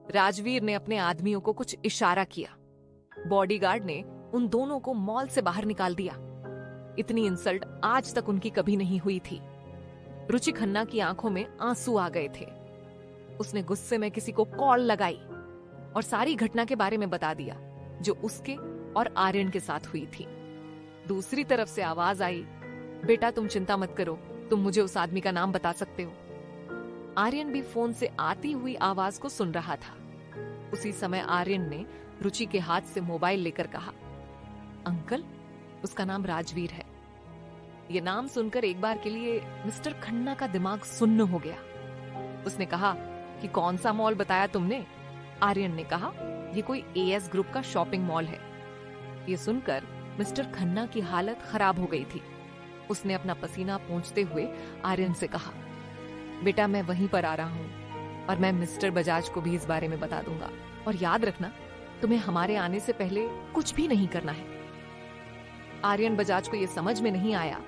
राजवीर ने अपने आदमियों को कुछ इशारा किया। बॉडीगार्ड ने उन दोनों को मॉल से बाहर निकाल दिया। इतनी इंसल्ट आज तक उनकी कभी नहीं हुई थी। रुचि खन्ना की आंखों में आंसू आ गए थे। उसने गुस्से में किसी को कॉल लगाई और सारी घटना के बारे में बता दिया जो उसके और आर्यन के साथ हुई थी। दूसरी तरफ से आवाज आई, बेटा तुम चिंता मत करो, तुम मुझे उस आदमी का नाम बता सकते हो। आर्यन भी फोन से आती हुई आवाज को सुन रहा था। उसी समय आर्यन ने रुचि के हाथ से मोबाइल लेकर कहा, अंकल, उसका नाम राजवीर है। ये नाम सुनकर एक बार के लिए मिस्टर खन्ना का दिमाग सुन्न हो गया। उसने कहा कि कौन सा मॉल बताया तुमने? आर्यन ने कहा, ये कोई एएस ग्रुप का शॉपिंग मॉल है। ये सुनकर मिस्टर खन्ना की हालत खराब हो गई थी। उसने अपना पसीना पोंछते हुए आर्यन से कहा, बेटा मैं वहीं पर आ रहा हूं और मैं मिस्टर बजाज को भी इस बारे में बता दूंगा। और याद रखना, तुम्हें हमारे आने से पहले कुछ भी नहीं करना है। आर्यन बजाज को यह समझ में नहीं आया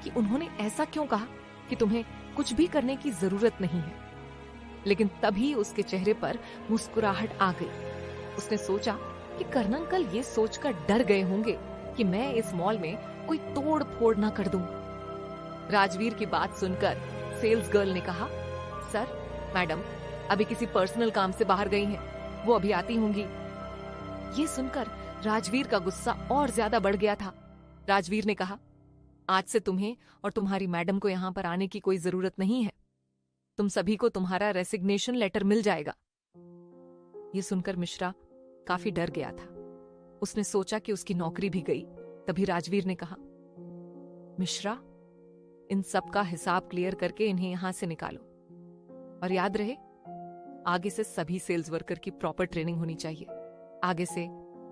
कि उन्होंने ऐसा क्यों कहा कि तुम्हें कुछ भी करने की जरूरत नहीं है, लेकिन तभी उसके चेहरे पर मुस्कुराहट आ गई। उसने सोचा कि कर्ण अंकल ये सोचकर डर गए होंगे कि मैं इस मॉल में कोई तोड़ फोड़ ना कर दूं। राजवीर की बात सुनकर सेल्स गर्ल ने कहा, सर, मैडम अभी किसी पर्सनल काम से बाहर गई हैं, वो अभी आती होंगी। ये सुनकर राजवीर का गुस्सा और ज्यादा बढ़ गया था। राजवीर ने कहा, आज से तुम्हें और तुम्हारी मैडम को यहां पर आने की कोई जरूरत नहीं है। तुम सभी को तुम्हारा रेसिग्नेशन लेटर मिल जाएगा। ये सुनकर मिश्रा काफी डर गया था। उसने सोचा कि उसकी नौकरी भी गई। तभी राजवीर ने कहा, मिश्रा, इन सब का हिसाब क्लियर करके इन्हें यहां से निकालो। और याद रहे, आगे से सभी सेल्स वर्कर की प्रॉपर ट्रेनिंग होनी चाहिए। आगे से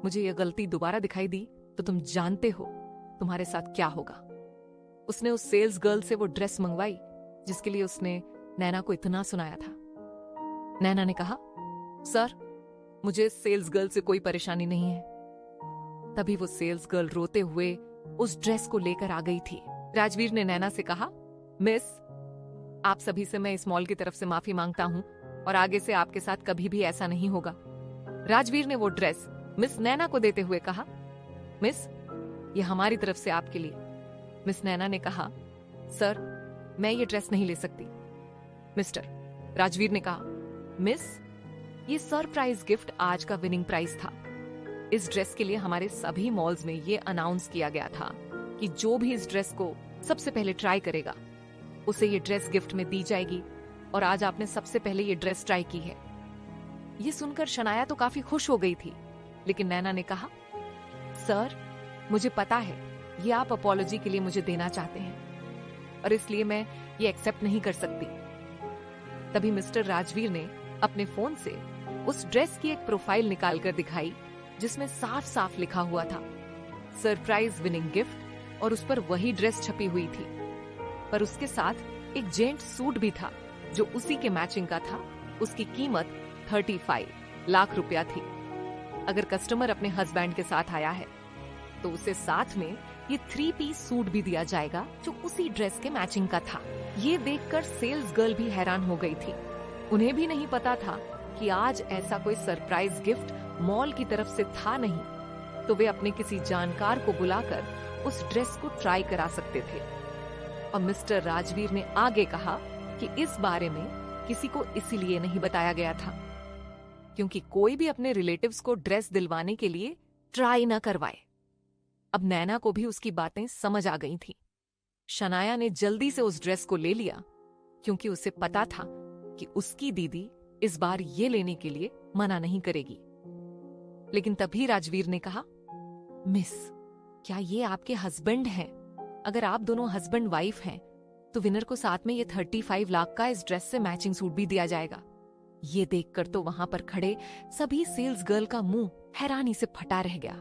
मुझे यह गलती दोबारा दिखाई दी तो तुम जानते हो तुम्हारे साथ क्या होगा। उसने उस सेल्स गर्ल से वो ड्रेस मंगवाई जिसके लिए उसने नैना को इतना सुनाया था। नैना ने कहा, सर, मुझे सेल्स गर्ल से कोई परेशानी नहीं है। तभी वो सेल्स गर्ल रोते हुए उस ड्रेस को लेकर आ गई थी। राजवीर ने नैना से कहा, मिस, आप सभी से मैं इस मॉल की तरफ से माफी मांगता हूं और आगे से आपके साथ कभी भी ऐसा नहीं होगा। राजवीर ने वो ड्रेस मिस नैना को देते हुए कहा, मिस, ये हमारी तरफ से आपके लिए। मिस नैना ने कहा, सर, मैं ये ड्रेस नहीं ले सकती। मिस्टर, राजवीर ने कहा, मिस, ये सरप्राइज गिफ्ट आज का विनिंग प्राइज था। इस ड्रेस के लिए हमारे सभी मॉल्स में ये अनाउंस किया गया था कि जो भी इस ड्रेस को सबसे पहले ट्राई करेगा उसे ये ड्रेस गिफ्ट में दी जाएगी। और आज आपने सबसे पहले ये ड्रेस ट्राई की है। ये सुनकर शनाया तो काफी खुश हो गई थी, लेकिन नैना ने कहा, सर, मुझे पता है ये आप अपॉलॉजी के लिए मुझे देना चाहते हैं और इसलिए मैं ये एक्सेप्ट नहीं कर सकती। तभी मिस्टर राजवीर ने अपने फोन से उस ड्रेस की एक प्रोफाइल निकालकर दिखाई जिसमें साफ साफ लिखा हुआ था सरप्राइज विनिंग गिफ्ट, और उस पर वही ड्रेस छपी हुई थी, पर उसके साथ एक जेंट सूट भी था जो उसी के मैचिंग का था। उसकी कीमत 35 लाख रुपया थी। अगर कस्टमर अपने हस्बैंड के साथ आया है तो उसे साथ में ये 3 पीस सूट भी दिया जाएगा जो उसी ड्रेस के मैचिंग का था। ये देखकर सेल्स गर्ल भी हैरान हो गई थी। उन्हें भी नहीं पता था कि आज ऐसा कोई सरप्राइज गिफ्ट मॉल की तरफ से था नहीं, तो वे अपने किसी जानकार को बुलाकर उस ड्रेस को ट्राई करा सकते थे। और मिस्टर राजवीर ने आगे कहा कि इस बारे में किसी को इसीलिए नहीं बताया गया था क्योंकि कोई भी अपने रिलेटिव्स को ड्रेस दिलवाने के लिए ट्राई न करवाए। अब नैना को भी उसकी बातें समझ आ गई थी। शनाया ने जल्दी से उस ड्रेस को ले लिया क्योंकि उसे पता था कि उसकी दीदी इस बार ये लेने के लिए मना नहीं करेगी। लेकिन तभी राजवीर ने कहा, मिस, क्या ये आपके हस्बैंड हैं? अगर आप दोनों हस्बैंड वाइफ हैं तो विनर को साथ में ये 35 लाख का इस ड्रेस से मैचिंग सूट भी दिया जाएगा। ये देखकर तो वहां पर खड़े सभी सेल्स गर्ल का मुंह हैरानी से फटा रह गया।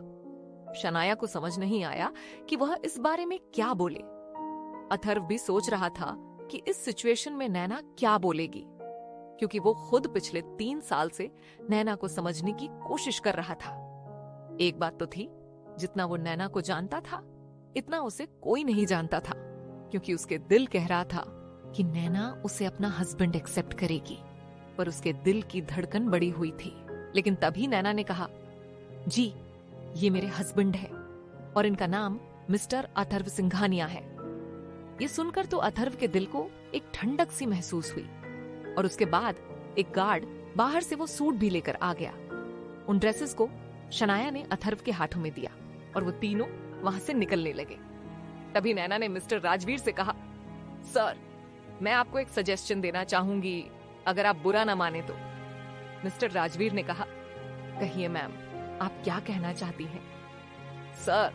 शनाया को समझ नहीं आया कि वह इस बारे में क्या बोले। अथर्व भी सोच रहा था कि इस सिचुएशन में नैना क्या बोलेगी, क्योंकि वो खुद पिछले 3 साल से नैना को समझने की कोशिश कर रहा था। एक बात तो थी, जितना वो नैना को जानता था इतना उसे कोई नहीं जानता था, क्योंकि उसके दिल कह रहा था कि नैना उसे अपना हस्बैंड एक्सेप्ट करेगी, पर उसके दिल की धड़कन बढ़ी हुई थी। लेकिन तभी नैना ने कहा, जी, ये मेरे हस्बैंड है और इनका नाम मिस्टर अथर्व सिंघानिया है। ये सुनकर तो अथर्व के दिल को एक ठंडक सी महसूस हुई और उसके बाद एक गार्ड बाहर से वो सूट भी लेकर आ गया। उन ड्रेसेस को शनाया ने अथर्व के हाथों में दिया और वो तीनों वहां से निकलने लगे। तभी नैना ने मिस्टर राजवीर से कहा, सर, मैं आपको एक सजेशन देना चाहूंगी, अगर आप बुरा ना माने तो। मिस्टर राजवीर ने कहा, कहिए मैम, आप क्या कहना चाहती हैं? सर,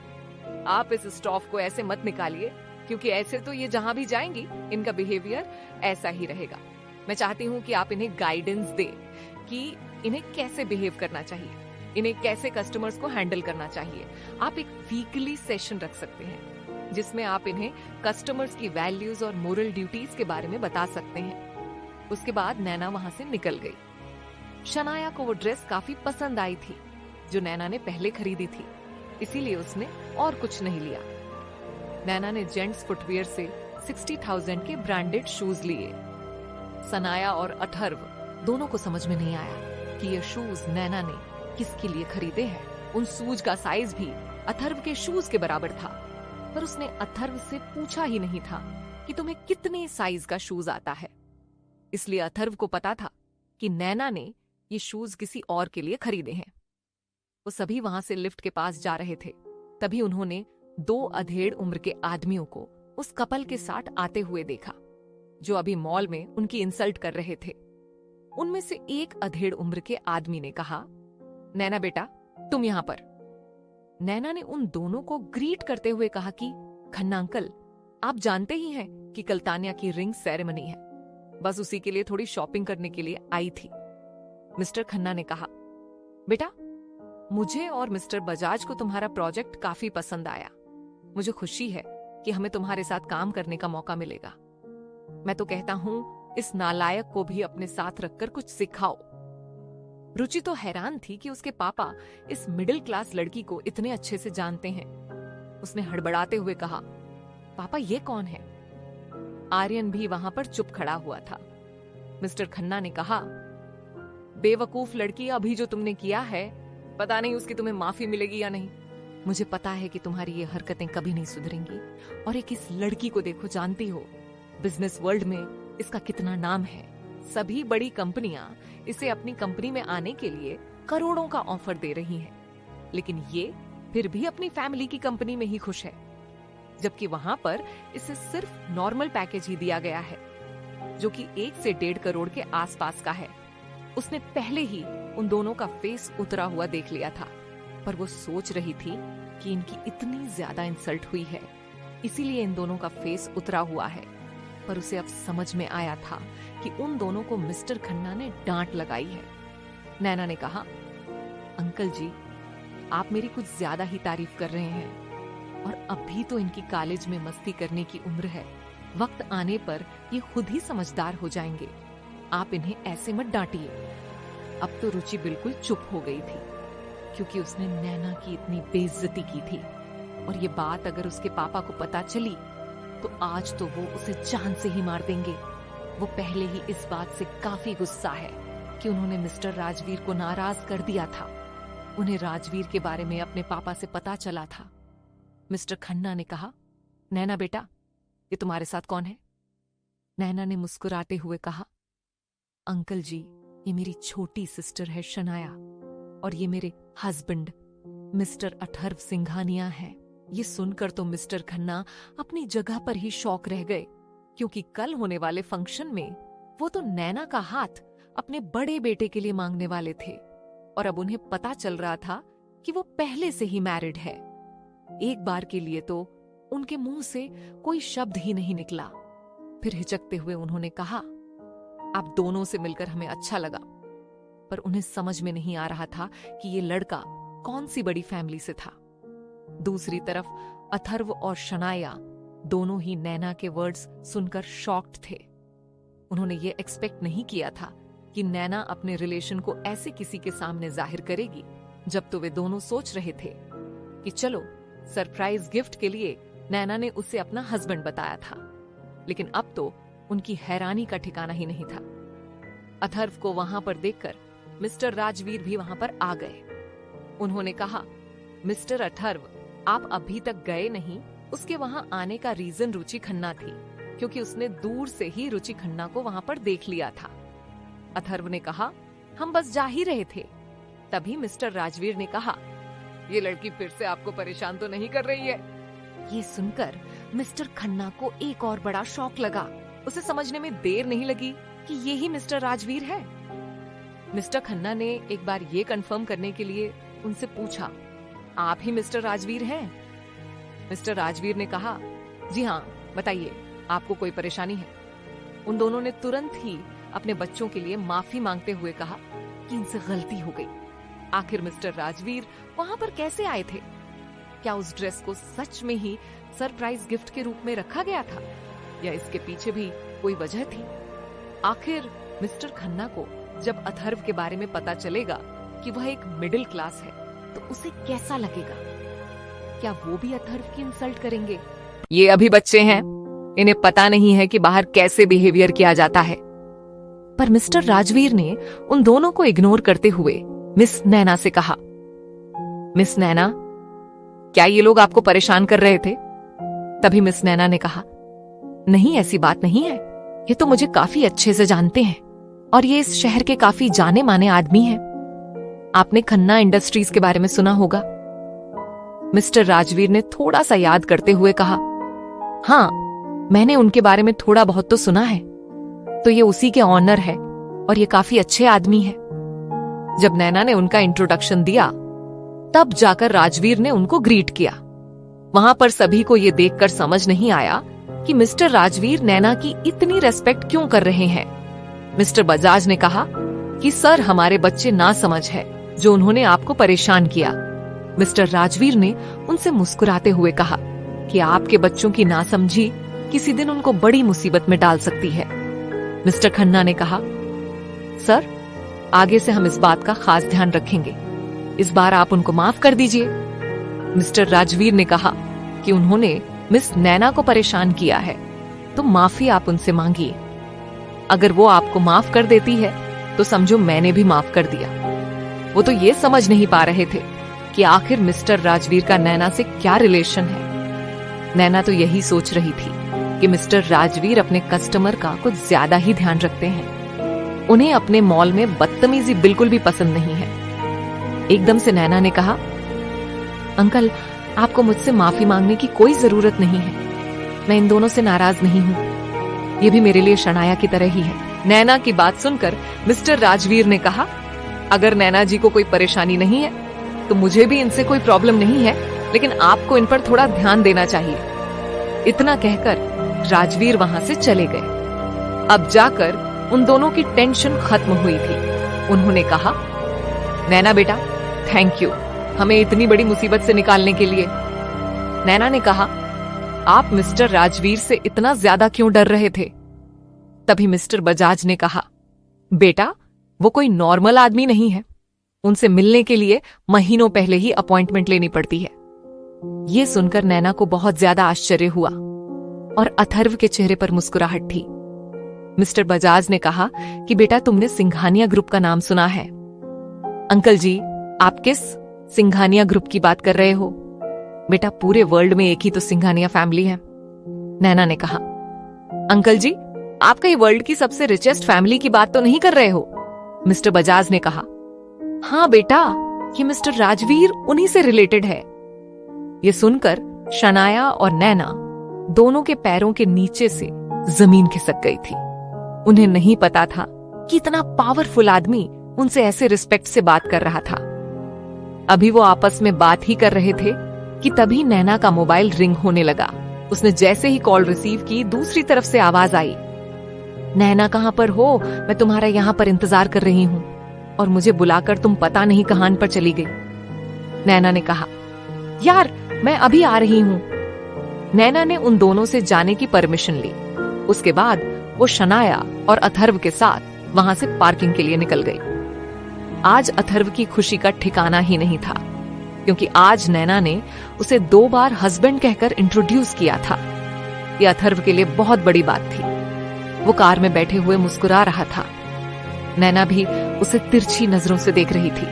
आप इस स्टॉफ को ऐसे मत निकालिए, क्योंकि ऐसे तो ये जहां भी जाएंगी इनका बिहेवियर ऐसा ही रहेगा। मैं चाहती हूँ कि आप इन्हें गाइडेंस दे कि इन्हें कैसे बिहेव करना चाहिए, इन्हें कैसे कस्टमर्स को हैंडल करना चाहिए। आप एक वीकली सेशन रख सकते हैं जिसमें आप इन्हें कस्टमर्स की वैल्यूज और मोरल ड्यूटीज के बारे में बता सकते हैं। उसके बाद नैना वहां से निकल गई। शनाया को वो ड्रेस काफी पसंद आई थी जो नैना ने पहले खरीदी थी, इसीलिए उसने और कुछ नहीं लिया। नैना ने जेंट्स फुटवियर से 60,000 के ब्रांडेड शूज लिए। सनाया और अथर्व दोनों को समझ में नहीं आया कि ये शूज नैना ने किसके लिए खरीदे हैं। उन शूज का साइज भी अथर्व के शूज के बराबर था, पर उसने अथर्व से पूछा ही नहीं था कि तुम्हें कितने साइज का शूज आता है। इसलिए अथर्व को पता था कि नैना ने ये शूज किसी और के लिए खरीदे हैं। वो सभी वहां से लिफ्ट के पास जा रहे थे, तभी उन्होंने 2 अधेड़ उम्र के आदमियों को उस कपल के साथ आते हुए देखा जो अभी मॉल में उनकी इंसल्ट कर रहे थे। उनमें से एक अधेड़ उम्र के आदमी ने कहा, नैना बेटा, तुम यहां पर। नैना ने उन दोनों को ग्रीट करते हुए कहा कि खन्ना अंकल, आप जानते ही हैं कि कल तान्या की रिंग सेरेमनी है, बस उसी के लिए थोड़ी शॉपिंग करने के लिए आई थी। मिस्टर खन्ना ने कहा, बेटा, मुझे और मिस्टर बजाज को तुम्हारा प्रोजेक्ट काफी पसंद आया। मुझे खुशी है कि हमें तुम्हारे साथ काम करने का मौका मिलेगा। मैं तो कहता हूं, इस नालायक को भी अपने साथ रखकर कुछ सिखाओ। रुचि तो हैरान थी कि उसके पापा इस मिडिल क्लास लड़की को इतने अच्छे से जानते हैं। उसने हड़बड़ाते हुए कहा, पापा ये कौन है? आर्यन भी वहां पर चुप खड़ा हुआ था। मिस्टर खन्ना ने कहा, बेवकूफ लड़की, अभी जो तुमने किया है, पता नहीं उसकी तुम्हें माफी मिलेगी या नहीं। मुझे पता है कि तुम्हारी ये हरकतें कभी नहीं सुधरेंगी। और एक इस लड़की को देखो, जानती हो बिजनेस वर्ल्ड में इसका कितना नाम है। सभी बड़ी कंपनियां इसे अपनी कंपनी में आने के लिए करोड़ों का ऑफर दे रही हैं, लेकिन ये फिर भी अपनी फैमिली की कंपनी में ही खुश है, जबकि वहां पर इसे सिर्फ नॉर्मल पैकेज ही दिया गया है जो कि 1 से 1.5 करोड़ के आसपास का है। उसने पहले ही उन दोनों का फेस उतरा हुआ देख लिया था, पर वो सोच रही थी कि इनकी इतनी ज्यादा इंसल्ट हुई है, इसीलिए इन दोनों का फेस उतरा हुआ है। पर उसे अब समझ में आया था कि उन दोनों को मिस्टर खन्ना ने डांट लगाई है। नैना ने कहा, अंकल जी, आप मेरी कुछ ज्यादा ही तारीफ कर रहे हैं, और अभी तो इनकी कॉलेज में मस्ती करने की उम्र है। वक्त आने पर ये खुद ही समझदार हो जाएंगे। आप इन्हें ऐसे मत डांटिए। अब तो रुचि बिल्कुल चुप हो गई थी, क्योंकि उसने नैना की इतनी बेइज्जती की थी, और ये बात अगर उसके पापा को पता चली तो आज तो वो उसे जान से ही मार देंगे। वो पहले ही इस बात से काफी गुस्सा है कि उन्होंने मिस्टर राजवीर को नाराज कर दिया था। उन्हें राजवीर के बारे में अपने पापा से पता चला था। मिस्टर खन्ना ने कहा, नैना बेटा, ये तुम्हारे साथ कौन है? नैना ने मुस्कुराते हुए कहा, अंकल जी, ये मेरी छोटी सिस्टर है शनाया, और ये मेरे हस्बैंड मिस्टर अथर्व सिंघानिया है। ये सुनकर तो मिस्टर खन्ना अपनी जगह पर ही शॉक रह गए, क्योंकि कल होने वाले फंक्शन में वो तो नैना का हाथ अपने बड़े बेटे के लिए मांगने वाले थे, और अब उन्हें पता चल रहा था कि वो पहले से ही मैरिड है। एक बार के लिए तो उनके मुंह से कोई शब्द ही नहीं निकला। फिर हिचकते हुए उन्होंने कहा, आप दोनों से मिलकर हमें अच्छा लगा, पर उन्हें समझ में नहीं आ रहा था कि ये लड़का कौन सी बड़ी फैमिली से था। दूसरी तरफ अथर्व और शनाया दोनों ही नैना के वर्ड्स सुनकर शॉक्ड थे। उन्होंने ये एक्सपेक्ट नहीं किया था कि नैना अपने रिलेशन को ऐसे किसी के सामने जाहिर करेगी। जब तो वे दोनों सोच रहे थे कि चलो सरप्राइज गिफ्ट के लिए नैना ने उसे अपना हस्बैंड बताया था, लेकिन अब तो उनकी हैरानी का ठिकाना ही नहीं था। अथर्व को वहां पर देखकर मिस्टर राजवीर भी वहां पर आ गए। उन्होंने कहा, मिस्टर अथर्व, आप अभी तक गए नहीं उसके वहां आने का रीजन रुचि खन्ना थी, क्योंकि उसने दूर से ही रुचि खन्ना को वहां पर देख लिया था। अथर्व ने कहा, हम बस जा ही रहे थे। तभी मिस्टर राजवीर ने कहा, ये लड़की फिर से आपको परेशान तो नहीं कर रही है? ये सुनकर मिस्टर खन्ना को एक और बड़ा शॉक लगा। उसे समझने में देर नहीं लगी कि ये ही मिस्टर राजवीर है। मिस्टर खन्ना ने एक बार ये कंफर्म करने के लिए उनसे पूछा, आप ही मिस्टर राजवीर हैं? मिस्टर राजवीर ने कहा, जी हाँ, बताइए, आपको कोई परेशानी है? उन दोनों ने तुरंत ही अपने बच्चों के लिए माफी मांगते हुए कहा कि इनसे गलती हो गई। आखिर मिस्टर राजवीर वहां पर कैसे आए थे? क्या उस ड्रेस को सच में ही सरप्राइज गिफ्ट के रूप में रखा गया था, या इसके पीछे भी कोई वजह थी? आखिर मिस्टर खन्ना को जब अथर्व के बारे में पता चलेगा कि वह एक मिडिल क्लास है, तो उसे कैसा लगेगा? क्या वो भी अथर्व की इंसल्ट करेंगे? ये अभी बच्चे हैं, इन्हें पता नहीं है कि बाहर कैसे बिहेवियर किया जाता है। पर मिस्टर राजवीर ने उन दोनों को इग्नोर करते हुए मिस नैना से कहा, मिस नैना, क्या ये लोग आपको परेशान कर रहे थे? तभी मिस नैना ने कहा, नहीं, ऐसी बात नहीं है, ये तो मुझे काफी अच्छे से जानते हैं और ये इस शहर के काफी जाने माने आदमी हैं। आपने खन्ना इंडस्ट्रीज के बारे में सुना होगा। मिस्टर राजवीर ने थोड़ा सा याद करते हुए कहा, हाँ, मैंने उनके बारे में थोड़ा बहुत तो सुना है। तो ये उसी के ऑनर है और ये काफी अच्छे आदमी है। जब नैना ने उनका इंट्रोडक्शन दिया, तब जाकर राजवीर ने उनको ग्रीट किया। वहां पर सभी को ये देखकर समझ नहीं आया कि मिस्टर राजवीर नैना की इतनी रेस्पेक्ट क्यों कर रहे हैं। मिस्टर बजाज ने कहा कि सर, हमारे बच्चे ना समझ है जो उन्होंने आपको परेशान किया। मिस्टर राजवीर ने उनसे मुस्कुराते हुए कहा कि आपके बच्चों की नासमझी किसी दिन उनको बड़ी मुसीबत में डाल सकती है। मिस्टर खन्ना ने कहा, सर, आगे से हम इस बात का खास ध्यान रखेंगे। इस बार आप उनको माफ कर दीजिए। मिस्टर राजवीर ने कहा कि उन्होंने मिस नैना को परेशान किया है, तो माफी आप उनसे मांगिए। अगर वो आपको माफ कर देती है तो समझो मैंने भी माफ कर दिया। वो तो ये समझ नहीं पा रहे थे कि आखिर मिस्टर राजवीर का नैना से क्या रिलेशन है। नैना तो यही सोच रही थी कि मिस्टर राजवीर अपने कस्टमर का कुछ ज्यादा ही ध्यान रखते हैं। उन्हें अपने मॉल में बदतमीजी बिल्कुल भी पसंद नहीं है। एकदम से नैना ने कहा, अंकल, आपको मुझसे माफी मांगने की कोई जरूरत नहीं है। मैं इन दोनों से नाराज नहीं हूँ। ये भी मेरे लिए शनाया की तरह ही है। नैना की बात सुनकर मिस्टर राजवीर ने कहा, अगर नैना जी को कोई परेशानी नहीं है तो मुझे भी इनसे कोई प्रॉब्लम नहीं है, लेकिन आपको इन पर थोड़ा ध्यान देना चाहिए। इतना कहकर राजवीर वहां से चले गए। अब जाकर उन दोनों की टेंशन खत्म हुई थी। उन्होंने कहा, नैना बेटा, थैंक यू हमें इतनी बड़ी मुसीबत से निकालने के लिए। नैना ने कहा, आप मिस्टर राजवीर से इतना ज्यादा क्यों डर रहे थे? तभी मिस्टर बजाज ने कहा, बेटा, वो कोई नॉर्मल आदमी नहीं है। उनसे मिलने के लिए महीनों पहले ही अपॉइंटमेंट लेनी पड़ती है। ये सुनकर नैना को बहुत ज्यादा आश्चर्य हुआ और अथर्व के चेहरे पर मुस्कुराहट थी। मिस्टर बजाज ने कहा कि बेटा, तुमने सिंघानिया ग्रुप का नाम सुना है? अंकल जी, आप किस सिंघानिया ग्रुप की बात कर रहे हो? बेटा, पूरे वर्ल्ड में एक ही तो सिंघानिया फैमिली है। नैना ने कहा, अंकल जी, आप कहीं वर्ल्ड की सबसे रिचेस्ट फैमिली की बात तो नहीं कर रहे हो? मिस्टर बजाज ने कहा, हाँ बेटा, ये मिस्टर राजवीर उन्हीं से रिलेटेड है। ये सुनकर शनाया और नैना दोनों के पैरों के नीचे से जमीन खिसक गई थी। उन्हें नहीं पता था कि इतना पावरफुल आदमी उनसे ऐसे रिस्पेक्ट से बात कर रहा था। अभी वो आपस में बात ही कर रहे थे कि तभी नैना का मोबाइल रिंग होने लगा। उसने जैसे ही कॉल रिसीव की, दूसरी तरफ से आवाज आई, नैना कहां पर हो? मैं तुम्हारा यहां पर इंतजार कर रही हूं और मुझे बुलाकर तुम पता नहीं कहां पर चली गई। नैना ने कहा, यार, मैं अभी आ रही हूं। नैना ने उन दोनों से जाने की परमिशन ली। उसके बाद वो शनाया और अथर्व के साथ वहां से पार्किंग के लिए निकल गई। आज अथर्व की खुशी का ठिकाना ही नहीं था, क्योंकि आज नैना ने उसे 2 बार हस्बैंड कहकर इंट्रोड्यूस किया था। यह अथर्व के लिए बहुत बड़ी बात थी। वो कार में बैठे हुए मुस्कुरा रहा था। नैना भी उसे तिरछी नजरों से देख रही थी।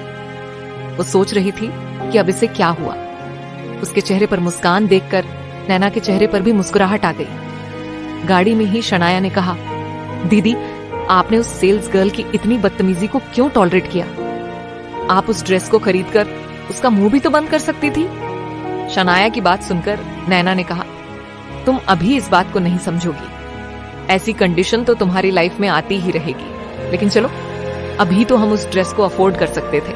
वो सोच रही थी कि अब इसे क्या हुआ। उसके चेहरे पर मुस्कान देखकर नैना के चेहरे पर भी मुस्कुराहट आ गई। गाड़ी में ही शनाया ने कहा, दीदी, आपने उस सेल्स गर्ल की इतनी बदतमीजी को क्यों टॉलरेट किया? आप उस ड्रेस को खरीदकर उसका मुंह भी तो बंद कर सकती थी। शनाया की बात सुनकर नैना ने कहा, तुम अभी इस बात को नहीं समझोगी। ऐसी कंडीशन तो तुम्हारी लाइफ में आती ही रहेगी, लेकिन चलो, अभी तो हम उस ड्रेस को अफोर्ड कर सकते थे,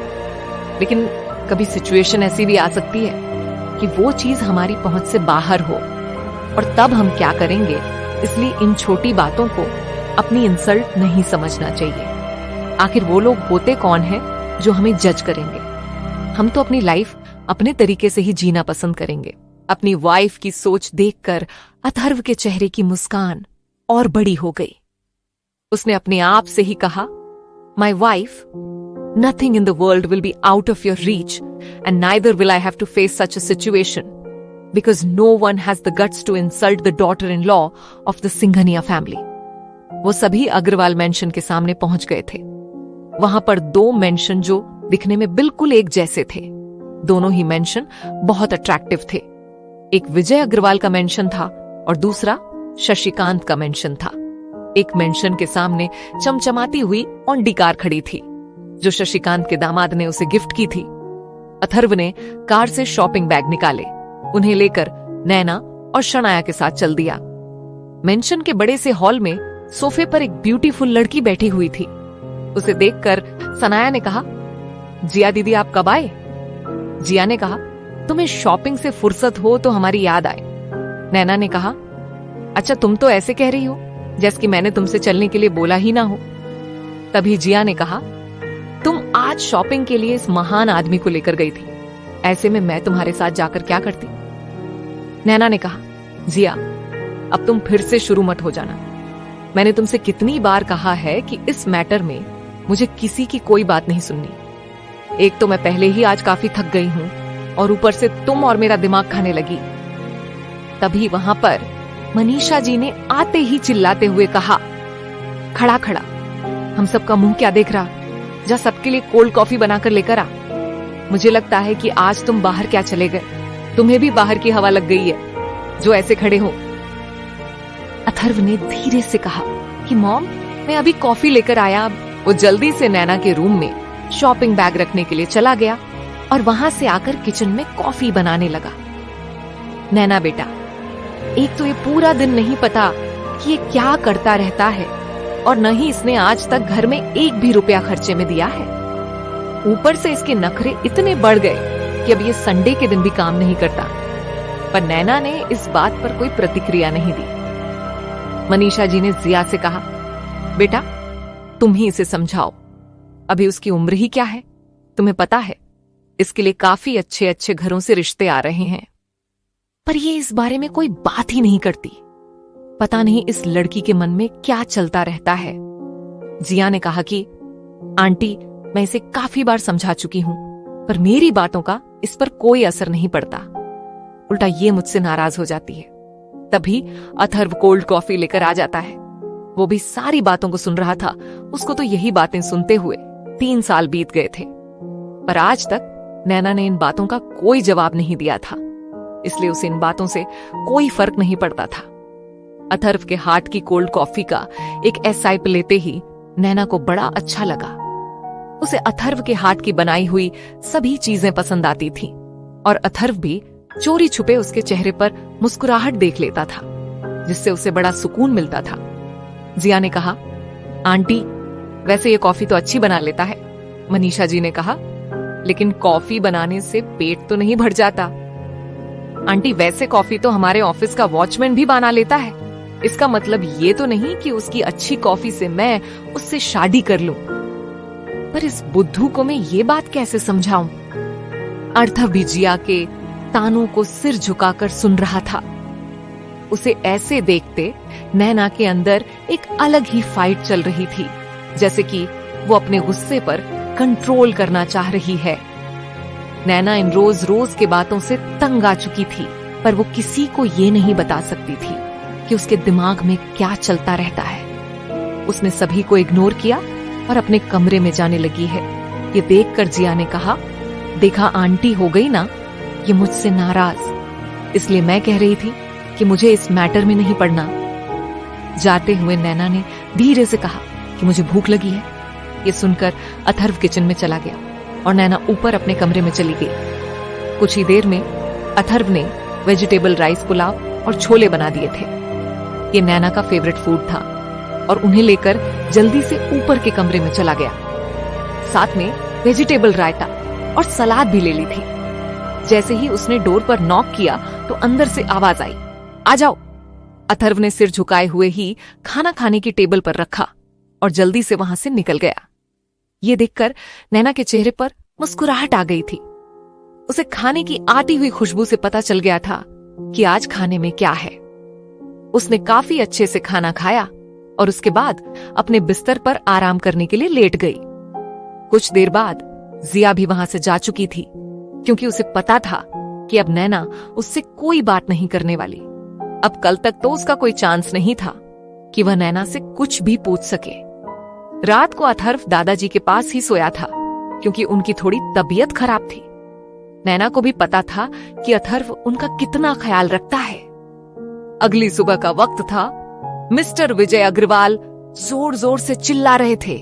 लेकिन कभी सिचुएशन ऐसी भी आ सकती है कि वो चीज हमारी पहुंच से बाहर हो, और तब हम क्या करेंगे? इसलिए इन छोटी बातों को अपनी इंसल्ट नहीं समझना चाहिए। आखिर वो लोग होते कौन हैं जो हमें जज करेंगे? हम तो अपनी लाइफ अपने तरीके से ही जीना पसंद करेंगे। अपनी वाइफ की सोच देखकर अथर्व के चेहरे की मुस्कान और बड़ी हो गई। उसने अपने आप से ही कहा, my wife, nothing in the world will be out of your reach and neither will I have to face such a situation, because no one has the guts to insult the daughter in law of the Singhania family. वो सभी Agarwal mention के सामने पहुंच गए थे। वहां पर दो मेंशन जो दिखने में बिल्कुल एक जैसे थे। दोनों ही मेंशन बहुत अट्रैक्टिव थे। एक विजय अग्रवाल का मेंशन था और दूसरा शशिकांत का मेंशन था। एक मेंशन के सामने चमचमाती हुई ऑन्डी कार खड़ी थी, जो शशिकांत के दामाद ने उसे गिफ्ट की थी। अथर्व ने कार से शॉपिंग बैग निकाले, उन्हें लेकर नैना और शनाया के साथ चल दिया। मेंशन के बड़े से हॉल में सोफे पर एक ब्यूटीफुल लड़की बैठी हुई थी। उसे देखकर सनाया ने कहा, जिया दीदी, आप कब आए? जिया ने कहा, तुम्हें शॉपिंग से फुर्सत हो तो हमारी याद आए। नैना ने कहा, अच्छा, तुम तो ऐसे कह रही हो जैसे कि मैंने तुमसे चलने के लिए बोला ही ना हो। तभी जिया ने कहा, तुम आज शॉपिंग के लिए इस महान आदमी को लेकर गई थी, ऐसे में मैं तुम्हारे साथ जाकर क्या करती? नैना ने कहा, जिया, अब तुम फिर से शुरू मत हो जाना। मैंने तुमसे कितनी बार कहा है कि इस मैटर में मुझे किसी की कोई बात नहीं सुननी। एक तो मैं पहले ही आज काफी थक गई हूं और ऊपर से तुम और मेरा दिमाग खाने लगी। तभी वहां पर मनीषा जी ने आते ही चिल्लाते हुए कहा, खड़ा खड़ा, हम सबका मुंह क्या देख रहा? जा सबके लिए कोल्ड कॉफी बनाकर लेकर आ। मुझे लगता है कि आज तुम बाहर क्या चले गए, तुम्हें भी बाहर की हवा लग गई है जो ऐसे खड़े हो। अथर्व ने धीरे से कहा कि मॉम, मैं अभी कॉफी लेकर आया। वो जल्दी से नैना के रूम में शॉपिंग बैग रखने के लिए चला गया और वहां से आकर किचन में कॉफी बनाने लगा। नैना बेटा, एक तो ये पूरा दिन नहीं पता कि ये क्या करता रहता है, और न ही इसने आज तक घर में एक भी रुपया खर्चे में दिया है। ऊपर से इसके नखरे इतने बढ़ गए कि अब ये संडे के दिन भी काम नहीं करता। पर नैना ने इस बात पर कोई प्रतिक्रिया नहीं दी। मनीषा जी ने जिया से कहा, बेटा, तुम ही इसे समझाओ, अभी उसकी उम्र ही क्या है, तुम्हें पता है इसके लिए काफी अच्छे अच्छे घरों से रिश्ते आ रहे हैं, पर ये इस बारे में कोई बात ही नहीं करती। पता नहीं इस लड़की के मन में क्या चलता रहता है। जिया ने कहा कि आंटी, मैं इसे काफी बार समझा चुकी हूं, पर मेरी बातों का इस पर कोई असर नहीं पड़ता, उल्टा ये मुझसे नाराज हो जाती है। तभी अथर्व कोल्ड कॉफी लेकर आ जाता है। वो भी सारी बातों को सुन रहा था। उसको तो यही बातें सुनते हुए 3 साल बीत गए थे, पर आज तक नैना ने इन बातों का कोई जवाब नहीं दिया था, इसलिए उसे इन बातों से कोई फर्क नहीं पड़ता था। अथर्व के हाथ की कोल्ड कॉफी का एक एसाइप लेते ही नैना को बड़ा अच्छा लगा। उसे अथर्व के हाथ की बनाई हुई सभी चीजें पसंद आती थी, और अथर्व भी चोरी छुपे उसके चेहरे पर मुस्कुराहट देख लेता था, जिससे उसे बड़ा सुकून मिलता था। जिया ने कहा, आंटी, वैसे ये कॉफी तो अच्छी बना लेता है। मनीषा जी ने कहा, लेकिन कॉफी बनाने से पेट तो नहीं भर जाता। आंटी, वैसे कॉफी तो हमारे ऑफिस का वॉचमैन भी बना लेता है। इसका मतलब ये तो नहीं कि उसकी अच्छी कॉफी से मैं उससे शादी कर लूं। पर इस बुद्धू को मैं ये बात कैसे समझाऊं? अर्थव भी जिया के तानों को सिर झुकाकर सुन रहा था। उसे ऐसे देखते नैना के अंदर एक अलग ही फाइट चल रही थी, जैसे कि वो अपने गुस्से पर कंट्रोल करना चाह रही है। नैना इन रोज रोज के बातों से तंग आ चुकी थी, पर वो किसी को ये नहीं बता सकती थी कि उसके दिमाग में क्या चलता रहता है। उसने सभी को इग्नोर किया और अपने कमरे में जाने लगी है। ये देखकर जिया ने कहा, देखा आंटी, हो गई ना ये मुझसे नाराज। इसलिए मैं कह रही थी कि मुझे इस मैटर में नहीं पड़ना। जाते हुए नैना ने धीरे से कहा कि मुझे भूख लगी है। ये सुनकर अथर्व किचन में चला गया और नैना ऊपर अपने कमरे में चली गई। कुछ ही देर में अथर्व ने वेजिटेबल राइस पुलाव और छोले बना दिए थे। ये नैना का फेवरेट फूड था और उन्हें लेकर जल्दी से ऊपर के कमरे में चला गया। साथ में वेजिटेबल रायता और सलाद भी ले ली थी। जैसे ही उसने डोर पर नॉक किया तो अंदर से आवाज आई, आ जाओ। अथर्व ने सिर झुकाए हुए ही खाना खाने की टेबल पर रखा और जल्दी से वहां से निकल गया। ये देखकर नैना के चेहरे पर मुस्कुराहट आ गई थी। उसे खाने की आती हुई खुशबू से पता चल गया था कि आज खाने में क्या है। उसने काफी अच्छे से खाना खाया और उसके बाद अपने बिस्तर पर आराम करने के लिए लेट गई। कुछ देर बाद जिया भी वहां से जा चुकी थी, क्योंकि उसे पता था कि अब नैना उससे कोई बात नहीं करने वाली। अब कल तक तो उसका कोई चांस नहीं था कि वह नैना से कुछ भी पूछ सके। रात को अथर्व दादाजी के पास ही सोया था, क्योंकि उनकी थोड़ी तबीयत खराब थी। नैना को भी पता था कि अथर्व उनका कितना ख्याल रखता है। अगली सुबह का वक्त था। मिस्टर विजय अग्रवाल जोर जोर से चिल्ला रहे थे,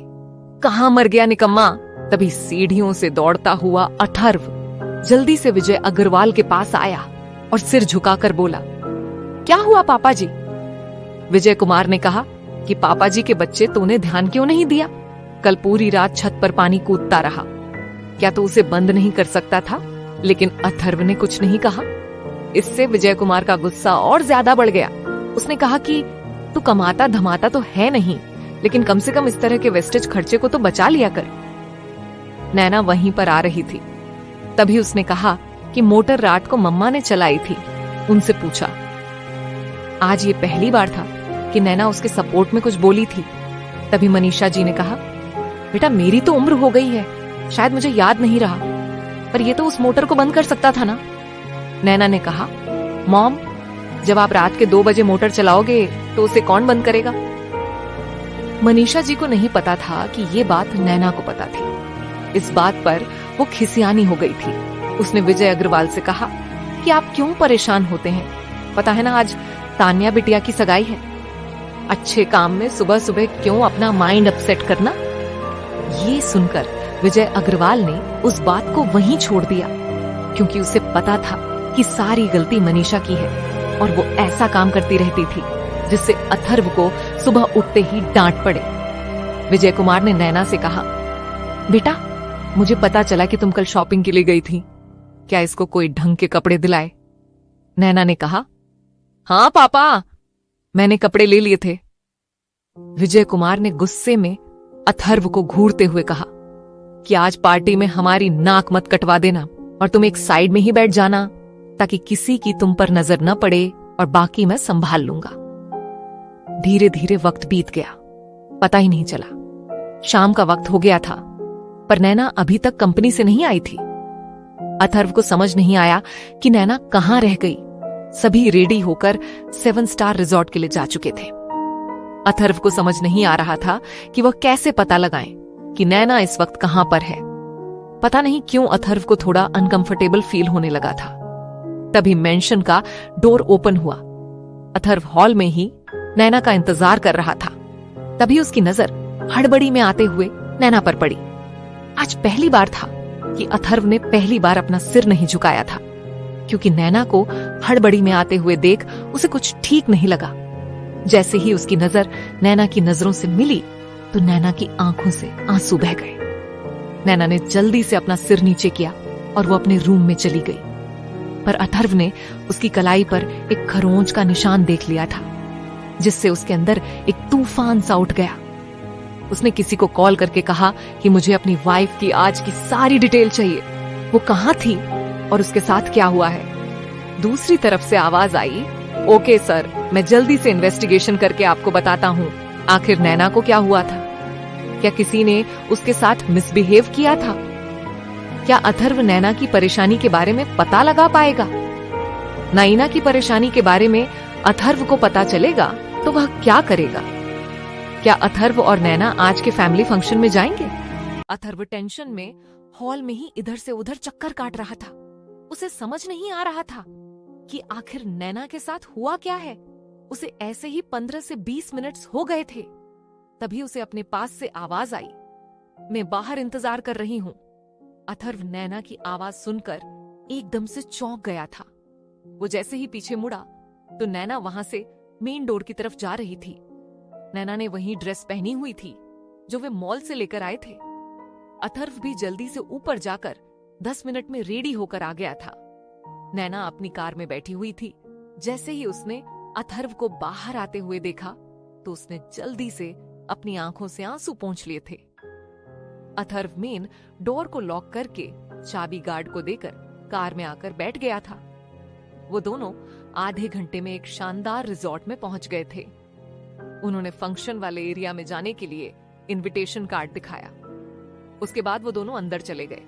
कहां मर गया निकम्मा। तभी सीढ़ियों से दौड़ता हुआ अथर्व जल्दी से विजय अग्रवाल के पास आया और सिर झुकाकर बोला, क्या हुआ पापा जी? विजय कुमार ने कहा कि पापा जी के बच्चे तूने ध्यान क्यों नहीं दिया? कल पूरी रात छत पर पानी कूदता रहा। क्या तू उसे बंद नहीं कर सकता था? लेकिन अथर्व ने कुछ नहीं कहा। इससे विजय कुमार का गुस्सा और ज्यादा बढ़ गया। उसने कहा कि तू कमाता धमाता तो है नहीं, लेकिन कम से कम इस तरह के वेस्टेज खर्चे को तो बचा लिया कर। नैना वहीं पर आ रही थी। तभी उसने कहा कि मोटर रात को मम्मा ने चलाई थी। उनसे पूछा। आज ये पहली बार था कि नैना उसके सपोर्ट में कुछ बोली थी। तभी मनीषा जी ने कहा, बेटा मेरी तो उम्र हो गई है, शायद मुझे याद नहीं रहा, पर ये तो उस मोटर को बंद कर सकता था ना। नैना ने कहा, मॉम जब आप रात के 2 बजे मोटर चलाओगे तो उसे कौन बंद करेगा? मनीषा जी को नहीं पता था कि ये बात नैना को पता थी। इस बात पर वो खिसियानी हो गई थी। उसने विजय अग्रवाल से कहा कि आप क्यों परेशान होते हैं? पता है ना आज तान्या बिटिया की सगाई है। अच्छे काम में सुबह सुबह क्यों अपना माइंड अपसेट करना? ये सुनकर विजय अग्रवाल ने उस बात को वहीं छोड़ दिया, क्योंकि उसे पता था कि सारी गलती मनीषा की है और वो ऐसा काम करती रहती थी जिससे अथर्व को सुबह उठते ही डांट पड़े। विजय कुमार ने नैना से कहा, बेटा मुझे पता चला कि तुम कल शॉपिंग के लिए गई थी, क्या इसको कोई ढंग के कपड़े दिलाए? नैना ने कहा, हाँ पापा मैंने कपड़े ले लिए थे। विजय कुमार ने गुस्से में अथर्व को घूरते हुए कहा कि आज पार्टी में हमारी नाक मत कटवा देना और तुम एक साइड में ही बैठ जाना, ताकि किसी की तुम पर नजर न पड़े और बाकी मैं संभाल लूंगा। धीरे धीरे वक्त बीत गया, पता ही नहीं चला। शाम का वक्त हो गया था, पर नैना अभी तक कंपनी से नहीं आई थी। अथर्व को समझ नहीं आया कि नैना कहां रह गई। सभी रेडी होकर 7 स्टार रिजॉर्ट के लिए जा चुके थे। अथर्व को समझ नहीं आ रहा था कि वह कैसे पता लगाएं कि नैना इस वक्त कहां पर है। पता नहीं क्यों अथर्व को थोड़ा अनकंफर्टेबल फील होने लगा था। तभी मेंशन का डोर ओपन हुआ। अथर्व हॉल में ही नैना का इंतजार कर रहा था। तभी उसकी नजर हड़बड़ी में आते हुए नैना पर पड़ी। आज पहली बार था कि अथर्व ने पहली बार अपना सिर नहीं झुकाया था, क्योंकि नैना को हड़बड़ी में आते हुए देख उसे कुछ ठीक नहीं लगा। जैसे ही उसकी नजर नैना की नजरों से मिली तो नैना की आंखों से आंसू बह गए। नैना ने जल्दी से अपना सिर नीचे किया और वो अपने रूम में चली गई। पर अथर्व ने उसकी कलाई पर एक खरोंच का निशान देख लिया था, जिससे उसके अंदर एक तूफान सा उठ गया। उसने किसी को कॉल करके कहा कि मुझे अपनी वाइफ की आज की सारी डिटेल चाहिए, वो कहां थी और उसके साथ क्या हुआ है। दूसरी तरफ से आवाज आई, ओके सर, मैं जल्दी से इन्वेस्टिगेशन करके आपको बताता हूँ आखिर नैना को क्या हुआ था। क्या किसी ने उसके साथ मिसबिहेव किया था? क्या अथर्व नैना की परेशानी के बारे में पता लगा पाएगा? नाइना की परेशानी के बारे में अथर्व को पता चलेगा तो वह क्या करेगा? क्या अथर्व और नैना आज के फैमिली फंक्शन में जाएंगे? अथर्व टेंशन में हॉल में ही इधर से उधर चक्कर काट रहा था। उसे समझ नहीं आ रहा था कि आखिर नैना के साथ हुआ क्या है। उसे ऐसे ही 15 से 20 मिनट्स हो गए थे। तभी उसे अपने पास से आवाज आई, मैं बाहर इंतजार कर रही हूं। अथर्व नैना की आवाज सुनकर एकदम से चौंक गया था। वो जैसे ही पीछे मुड़ा तो नैना वहां से मेन डोर की तरफ जा रही थी। नैना ने वही ड्रेस पहनी हुई थी जो वे मॉल से लेकर आए थे। अथर्व भी जल्दी से ऊपर जाकर 10 मिनट में रेडी होकर आ गया था। नैना अपनी कार में बैठी हुई थी। जैसे ही उसने अथर्व को बाहर आते हुए देखा तो उसने जल्दी से अपनी आंखों से आंसू पोंछ लिए थे। अथर्व मेन डोर को लॉक करके चाबी गार्ड को देकर कार में आकर बैठ गया था। वो दोनों आधे घंटे में एक शानदार रिजॉर्ट में पहुंच गए थे। उन्होंने फंक्शन वाले एरिया में जाने के लिए इनविटेशन कार्ड दिखाया। उसके बाद वो दोनों अंदर चले गए।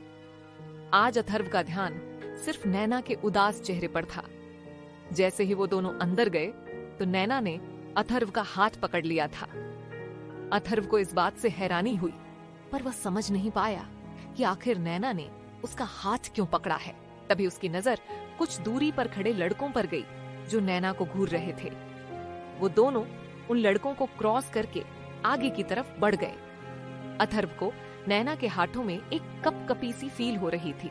आज अथर्व का ध्यान सिर्फ नैना के उदास चेहरे पर था। जैसे ही वो दोनों अंदर गए तो नैना ने अथर्व का हाथ पकड़ लिया था। अथर्व को इस बात से हैरानी हुई, पर वह समझ नहीं पाया कि आखिर नैना ने उसका हाथ क्यों पकड़ा है। तभी उसकी नजर कुछ दूरी पर खड़े लड़कों पर गई जो नैना को घूर रहे थे। वो दोनों उन लड़कों को क्रॉस करके आगे की तरफ बढ़ गए। अथर्व को नैना के हाथों में एक कपकपी सी फील हो रही थी।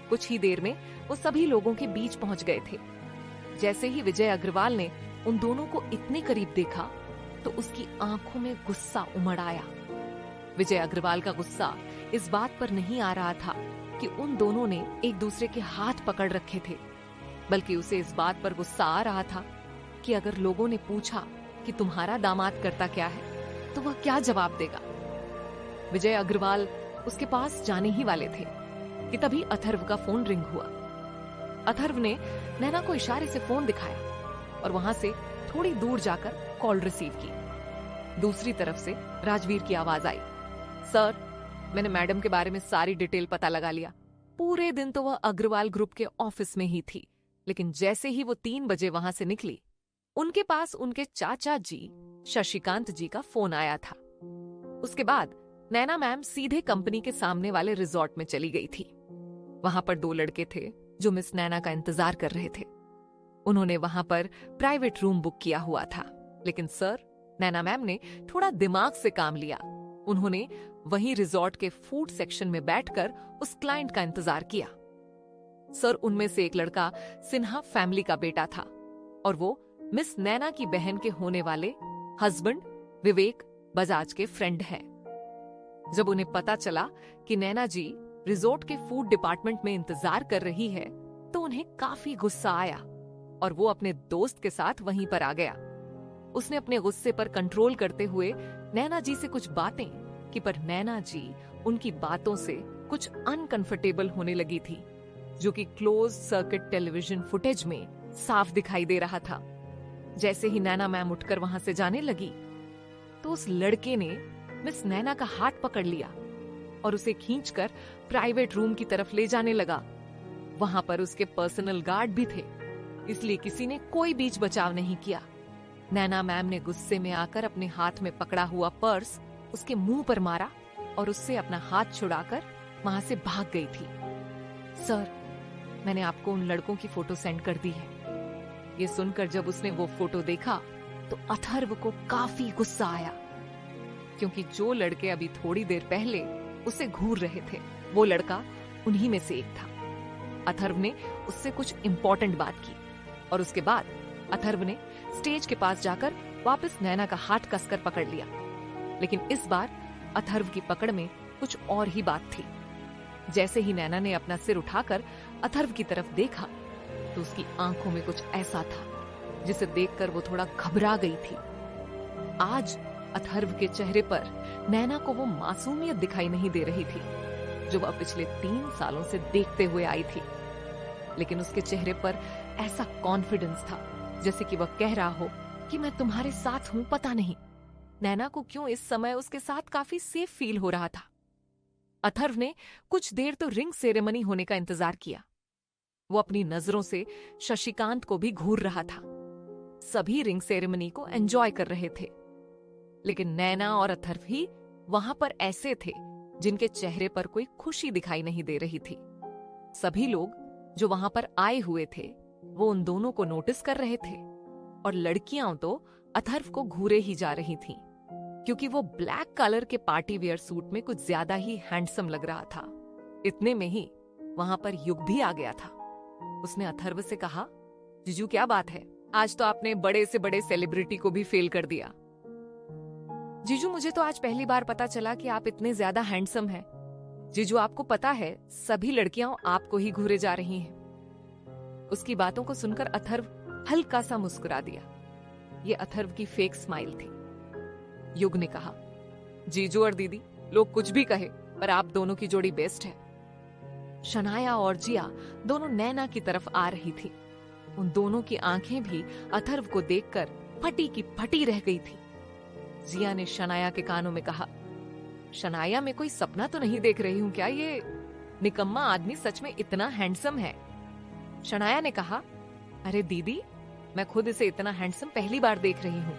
कुछ ही देर में वो सभी लोगों के बीच पहुंच गए थे। जैसे ही विजय अग्रवाल ने उन दोनों को इतने करीब देखा तो उसकी आंखों में गुस्सा उमड़ आया। विजय अग्रवाल का गुस्सा इस बात पर नहीं आ रहा था कि उन दोनों ने एक दूसरे के हाथ पकड़ रखे थे, बल्कि उसे इस बात पर गुस्सा आ रहा था कि अगर लोगों ने पूछा कि तुम्हारा दामाद करता क्या है तो वह क्या जवाब देगा। विजय अग्रवाल उसके पास जाने ही वाले थे कि तभी अथर्व का फोन रिंग हुआ। अथर्व ने नैना को इशारे से फोन दिखाया और वहां से थोड़ी दूर जाकर कॉल रिसीव की। दूसरी तरफ से राजवीर की आवाज आई, सर, मैंने मैडम के बारे में सारी डिटेल पता लगा लिया। पूरे दिन तो वह अग्रवाल ग्रुप के ऑफिस में ही थी, लेकिन जैसे ही वो 3 बजे वहां से निकली, उनके पास उनके चाचा जी शशिकांत जी का फोन आया था। उसके बाद नैना मैम सीधे कंपनी के सामने वाले रिजॉर्ट में चली गई थी। वहां पर 2 लड़के थे जो मिस नैना का इंतजार कर रहे थे। उन्होंने वहां पर प्राइवेट रूम बुक किया हुआ था, लेकिन सर, नैना मैम ने थोड़ा दिमाग से काम लिया। उन्होंने वहीं रिजॉर्ट के फूड सेक्शन में बैठकर उस क्लाइंट का इंतजार किया। सर, उनमें से एक लड़का सिन्हा फैमिली का बेटा था और वो मिस नैना की बहन के होने वाले हस्बैंड विवेक बजाज के फ्रेंड हैं। जब उन्हें पता चला कि नैना जी रिजॉर्ट के फूड डिपार्टमेंट में इंतजार कर रही है तो उन्हें काफी गुस्सा आया और वो अपने दोस्त के साथ वहीं पर आ गया। उसने अपने गुस्से पर कंट्रोल करते हुए नैना जी से कुछ बातें की, पर नैना जी उनकी बातों से कुछ अनकंफर्टेबल होने लगी थी, जो कि क्लोज सर्किट टेलीविजन फुटेज में साफ दिखाई दे रहा था। जैसे ही नैना मैम उठकर वहां से जाने लगी तो उस लड़के ने मिस नैना का हाथ पकड़ लिया और उसे खींचकर प्राइवेट रूम की तरफ ले जाने लगा। वहां पर उसके पर्सनल गार्ड भी थे, इसलिए किसी ने कोई बीच बचाव नहीं किया। नैना मैम ने गुस्से में आकर अपने हाथ में पकड़ा हुआ पर्स उसके मुंह पर मारा और उससे अपना हाथ छुड़ाकर वहां से भाग गई थी। सर, मैंने आपको उन लड़कों की फोटो सेंड कर दी है। ये सुनकर जब उसने वो फोटो देखा तो अथर्व को काफी गुस्सा आया, क्योंकि जो लड़के अभी थोड़ी देर पहले उसे घूर रहे थे वो लड़का उन्हीं में से एक था। अथर्व ने उससे कुछ इंपॉर्टेंट बात की और उसके बाद अथर्व ने स्टेज के पास जाकर वापस नैना का हाथ कसकर पकड़ लिया। लेकिन इस बार अथर्व की पकड़ में कुछ और ही बात थी। जैसे ही नैना ने अपना सिर उठाकर अथर्व की तरफ देखा तो उसकी आंखों में कुछ ऐसा था जिसे देखकर वो थोड़ा घबरा गई थी। आज अथर्व के चेहरे पर नैना को वो मासूमियत दिखाई नहीं दे रही थी जो वह पिछले 3 सालों से देखते हुए आई थी, लेकिन उसके चेहरे पर ऐसा कॉन्फिडेंस था जैसे कि वह कह रहा हो कि मैं तुम्हारे साथ हूं। पता नहीं नैना को क्यों इस समय उसके साथ काफी सेफ फील हो रहा था। अथर्व ने कुछ देर तो रिंग सेरेमनी होने का इंतजार किया। वो अपनी नजरों से शशिकांत को भी घूर रहा था। सभी रिंग सेरेमनी को एंजॉय कर रहे थे, लेकिन नैना और अथर्व ही वहां पर ऐसे थे जिनके चेहरे पर कोई खुशी दिखाई नहीं दे रही थी। सभी लोग जो वहां पर आए हुए थे वो उन दोनों को नोटिस कर रहे थे और लड़कियां तो अथर्व को घूरे ही जा रही थीं, क्योंकि वो ब्लैक कलर के पार्टी वेयर सूट में कुछ ज्यादा ही हैंडसम लग रहा था। इतने में ही वहां पर युग भी आ गया था। उसने अथर्व से कहा, जीजू क्या बात है, आज तो आपने बड़े से बड़े सेलिब्रिटी को भी फेल कर दिया। जीजू मुझे तो आज पहली बार पता चला कि आप इतने ज्यादा हैंडसम हैं। जीजू आपको पता है सभी लड़कियां आपको ही घूरे जा रही हैं। उसकी बातों को सुनकर अथर्व हल्का सा मुस्कुरा दिया। ये अथर्व की फेक स्माइल थी। युग ने कहा, जीजू और दीदी लोग कुछ भी कहे पर आप दोनों की जोड़ी बेस्ट है। शनाया और जिया दोनों नैना की तरफ आ रही थी। उन दोनों की आंखें भी अथर्व को देखकर फटी की फटी रह गई थी। जिया ने शनाया के कानों में कहा, शनाया मैं कोई सपना तो नहीं देख रही हूं क्या? ये निकम्मा आदमी सच में इतना हैंडसम है? शनाया ने कहा, अरे दीदी मैं खुद इसे इतना हैंडसम पहली बार देख रही हूं।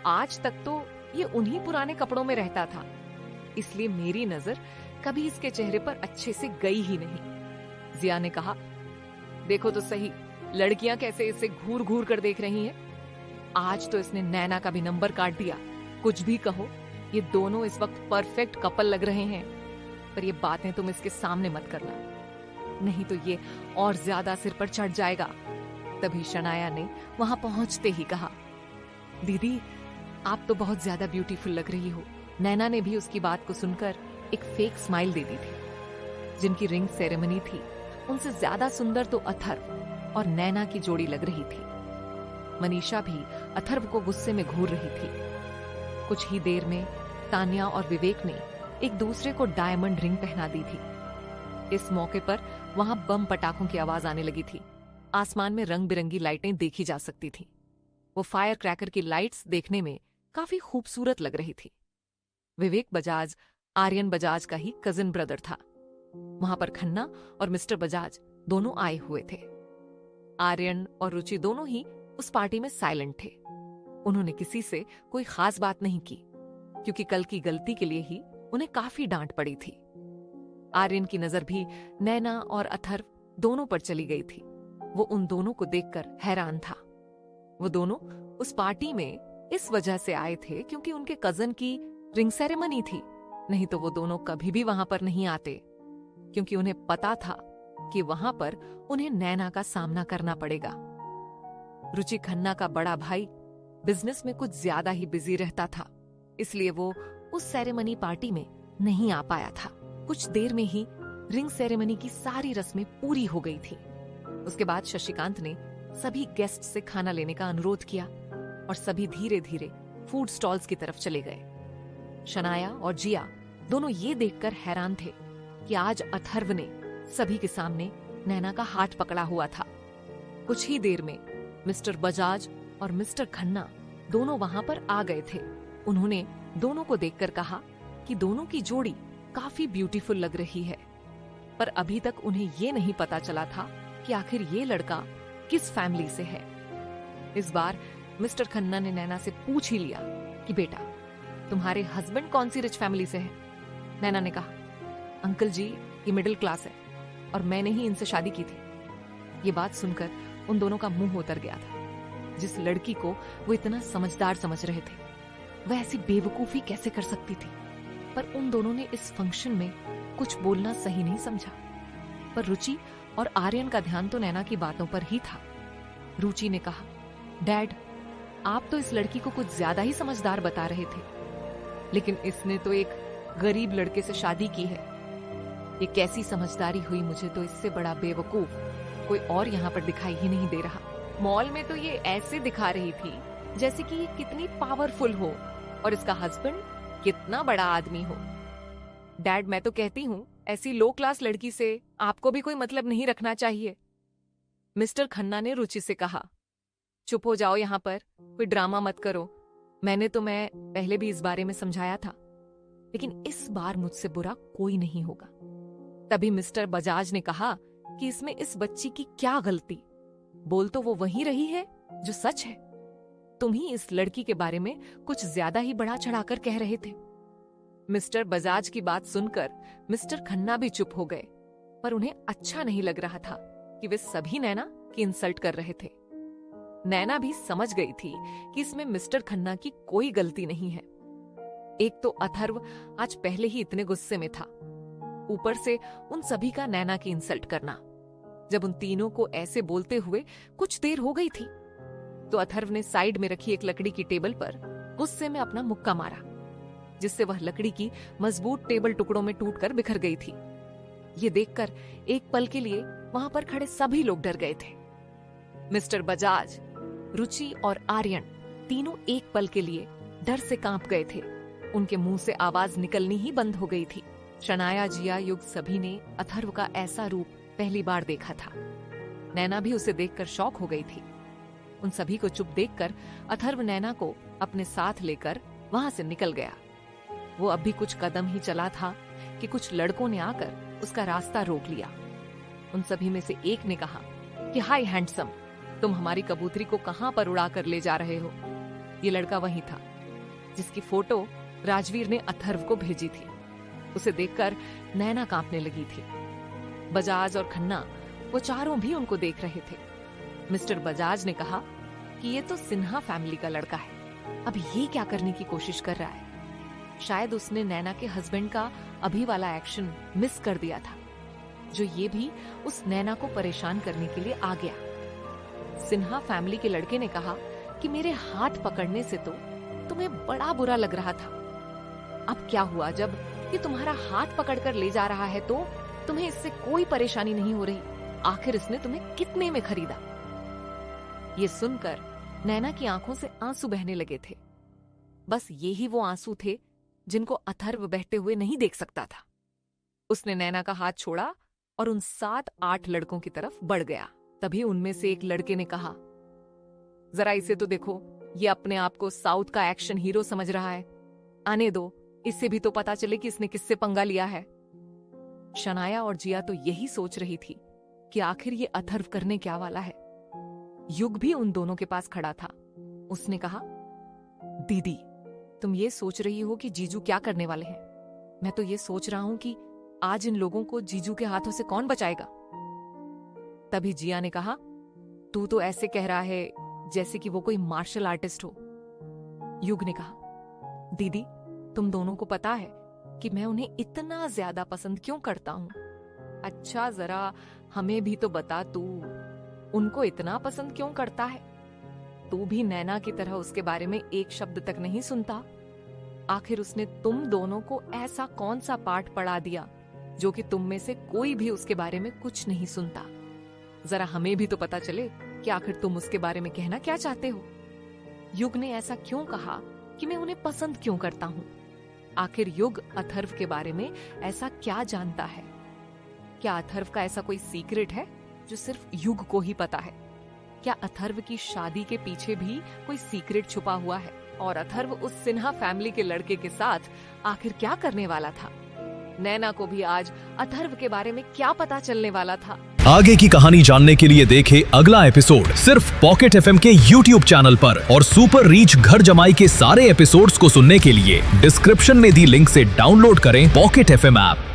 आज तक तो ये उन्हीं पुराने कपड़ों में रहता था, इसलिए मेरी नजर कभी इसके चेहरे पर अच्छे से गई ही नहीं। जिया ने कहा, देखो तो सही लड़कियां कैसे इसे घूर घूर कर देख रही हैं। आज तो इसने नैना का भी नंबर काट दिया। कुछ भी कहो, ये दोनों इस वक्त परफेक्ट कपल लग रहे हैं, पर ये बातें तुम इसके सामने मत करना, नहीं तो ये और ज्यादा सिर पर चढ़ जाएगा। तभी शनाया ने वहां पहुंचते ही कहा, दीदी आप तो बहुत ज्यादा ब्यूटीफुल लग रही हो। नैना ने भी उसकी बात को सुनकर एक फेक स्माइल दे दी थी। जिनकी रिंग सेरेमनी थी उनसे ज्यादा सुंदर तो अथर्व और नैना की जोड़ी लग रही थी। मनीषा भी अथर्व को गुस्से में घूर रही थी। कुछ ही देर में तान्या और विवेक ने एक दूसरे को डायमंड रिंग पहना दी थी। इस मौके पर वहां बम पटाखों की आवाज आने लगी थी। आसमान में रंग बिरंगी लाइटें देखी जा सकती थीं। वो फायर क्रैकर की लाइट्स देखने में काफी खूबसूरत लग रही थी। विवेक बजाज आर्यन बजाज का ही कजिन ब्रदर था। वहां पर खन्ना और मिस्टर बजाज दोनों आए हुए थे। आर्यन और रुचि दोनों ही उस पार्टी में साइलेंट थे। उन्होंने किसी से कोई खास बात नहीं की, क्योंकि कल की गलती के लिए ही उन्हें काफी डांट पड़ी थी। आर्यन की नजर भी नैना और अथर्व दोनों पर चली गई थी। वो उन दोनों को देखकर हैरान था। वो दोनों उस पार्टी में इस वजह से आए थे क्योंकि उनके कजन की रिंग सेरेमनी थी, नहीं तो वो दोनों कभी भी वहां पर नहीं आते, क्योंकि उन्हें पता था कि वहां पर उन्हें नैना का सामना करना पड़ेगा। रुचि खन्ना का बड़ा भाई बिजनेस में कुछ ज्यादा ही बिजी रहता था, इसलिए वो उस सेरेमनी पार्टी में नहीं आ पाया था। कुछ देर में ही रिंग सेरेमनी की सारी रस्में पूरी हो गई थी। उसके बाद शशिकांत ने सभी गेस्ट से खाना लेने का अनुरोध किया और सभी धीरे धीरे फूड स्टॉल्स की तरफ चले गए। शनाया और जिया दोनों ये देखकर हैरान थे कि आज अथर्व ने सभी के सामने नैना का हाथ पकड़ा हुआ था। कुछ ही देर में मिस्टर बजाज और मिस्टर खन्ना दोनों वहां पर आ गए थे। उन्होंने दोनों को देखकर कहा कि दोनों की जोड़ी काफी ब्यूटीफुल लग रही है, पर अभी तक उन्हें ये नहीं पता चला था कि आखिर ये लड़का किस फैमिली से है। इस बार मिस्टर खन्ना ने नैना से पूछ ही लिया कि बेटा तुम्हारे हस्बैंड कौन सी रिच फैमिली से है। नैना ने कहा, अंकल जी ये मिडिल क्लास है और मैंने ही इनसे शादी की थी। ये बात सुनकर उन दोनों का मुंह उतर गया था। जिस लड़की को वो इतना समझदार समझ रहे थे, वह ऐसी बेवकूफी कैसे कर सकती थी। पर उन दोनों ने इस फंक्शन में कुछ बोलना सही नहीं समझा। पर रुचि और आर्यन का ध्यान तो नैना की बातों पर ही था। रुचि ने कहा, डैड आप तो इस लड़की को कुछ ज्यादा ही समझदार बता रहे थे, लेकिन इसने तो एक गरीब लड़के से शादी की है। ये कैसी समझदारी हुई, मुझे तो इससे बड़ा बेवकूफ कोई और यहाँ पर दिखाई ही नहीं दे रहा। मॉल में तो ये ऐसे दिखा रही थी जैसे कि ये कितनी पावरफुल हो और इसका हस्बैंड कितना बड़ा आदमी हो। डैड मैं तो कहती हूँ ऐसी लो क्लास लड़की से आपको भी कोई मतलब नहीं रखना चाहिए। मिस्टर खन्ना ने रुचि से कहा, चुप हो जाओ, यहाँ पर कोई ड्रामा मत करो। मैं पहले भी इस बारे में समझाया था, लेकिन इस बार मुझसे बुरा कोई नहीं होगा। तभी मिस्टर बजाज ने कहा कि इसमें इस बच्ची की क्या गलती, बोल तो वो वही रही है जो सच है। तुम ही इस लड़की के बारे में कुछ ज्यादा ही बढ़ा चढ़ाकर कह रहे थे। मिस्टर बजाज की बात सुनकर मिस्टर खन्ना भी चुप हो गए, पर उन्हें अच्छा नहीं लग रहा था कि वे सभी नैना कि इंसल्ट कर रहे थे। नैना भी समझ गई थी कि इसमें मिस्टर खन्ना की कोई गलती नहीं है। एक तो अथर्व आज पहले ही इतने गुस्से में था, ऊपर से उन सभी का नैना की इंसल्ट करना। जब उन तीनों को ऐसे बोलते हुए कुछ देर हो गई थी तो अथर्व ने साइड में रखी एक लकड़ी की टेबल पर गुस्से में अपना मुक्का मारा, जिससे वह लकड़ी की मजबूत टेबल टुकड़ों में टूटकर बिखर गई थी। ये देखकर एक पल के लिए वहां पर खड़े सभी लोग डर गए थे। मिस्टर बजाज, रुचि और आर्यन तीनों एक पल के लिए डर से कांप गए थे। उनके मुंह से आवाज निकलनी ही बंद हो गई थी। शनाया, जिया, युग सभी ने अथर्व का ऐसा रूप पहली बार देखा था। नैना भी उसे देखकर शॉक हो गई थी। उन सभी को चुप देखकर अथर्व नैना को अपने साथ लेकर वहां से निकल गया। वो अब भी कुछ कदम ही चला था कि कुछ लड़कों ने आकर उसका रास्ता रोक लिया। उन सभी में से एक ने कहा कि हाय हैंडसम, तुम हमारी कबूतरी को कहां पर उड़ा कर ले जा रहे हो? ये लड़का वही था जिसकी फोटो राजवीर ने अथर्व को भेजी थी। उसे देखकर नैना कांपने लगी थी। बजाज और खन्ना वो चारों भी उनको देख रहे थे। मिस्टर बजाज ने कहा कि ये तो सिन्हा फैमिली का लड़का है, अब ये क्या करने की कोशिश कर रहा है? शायद उसने नैना के हस्बैंड का अभी वाला एक्शन मिस कर दिया था, जो ये भी उस नैना को परेशान करने के लिए आ गया। सिन्हा फैमिली के लड़के ने कहा कि मेरे हाथ पकड़ने से तो तुम्हें बड़ा बुरा लग रहा था, अब क्या हुआ जब ये तुम्हारा हाथ पकड़कर ले जा रहा है तो तुम्हें इससे कोई परेशानी नहीं हो रही? आखिर इसने तुम्हें कितने में खरीदा? ये सुनकर नैना की आंखों से आंसू बहने लगे थे। बस ये ही वो आंसू थे जिनको अथर्व बहते हुए नहीं देख सकता था। उसने नैना का हाथ छोड़ा और उन 7-8 लड़कों की तरफ बढ़ गया। तभी उनमें से एक लड़के ने कहा, जरा इसे तो देखो, ये अपने आप को साउथ का एक्शन हीरो समझ रहा है। आने दो, इससे भी तो पता चले कि इसने किससे पंगा लिया है। शनाया और जिया तो यही सोच रही थी कि आखिर ये अथर्व करने क्या वाला है। युग भी उन दोनों के पास खड़ा था। उसने कहा, दीदी, तुम ये सोच रही हो कि जीजू क्या करने वाले हैं? मैं तो ये सोच रहा हूं कि आज इन लोगों को जीजू के हाथों से कौन बचाएगा? तभी जिया ने कहा, तू तो ऐसे कह रहा है जैसे कि वो कोई मार्शल आर्टिस्ट हो। युग ने कहा, दीदी, तुम दोनों को पता है कि मैं उन्हें इतना ज्यादा पसंद क्यों करता हूं? अच्छा, जरा हमें भी तो बता, तू उनको इतना पसंद क्यों करता है? तू भी नैना की तरह उसके बारे में एक शब्द तक नहीं सुनता। आखिर उसने तुम दोनों को ऐसा कौन सा पाठ पढ़ा दिया जो कि तुम में से कोई भी उसके बारे में कुछ नहीं सुनता? जरा हमें भी तो पता चले कि आखिर तुम उसके बारे में कहना क्या चाहते हो। युग ने ऐसा क्यों कहा कि मैं उन्हें पसंद क्यों करता हूं? आखिर युग अथर्व के बारे में ऐसा क्या जानता है? क्या अथर्व का ऐसा कोई सीक्रेट है जो सिर्फ युग को ही पता है? क्या अथर्व की शादी के पीछे भी कोई सीक्रेट छुपा हुआ है? और अथर्व उस सिन्हा फैमिली के लड़के के साथ आखिर क्या करने वाला था? नैना को भी आज अथर्व के बारे में क्या पता चलने वाला था? आगे की कहानी जानने के लिए देखें अगला एपिसोड सिर्फ पॉकेट एफएम के YouTube चैनल पर। और सुपर रीच घर जमाई के सारे एपिसोड्स को सुनने के लिए डिस्क्रिप्शन में दी लिंक से डाउनलोड करें पॉकेट एफएम ऐप।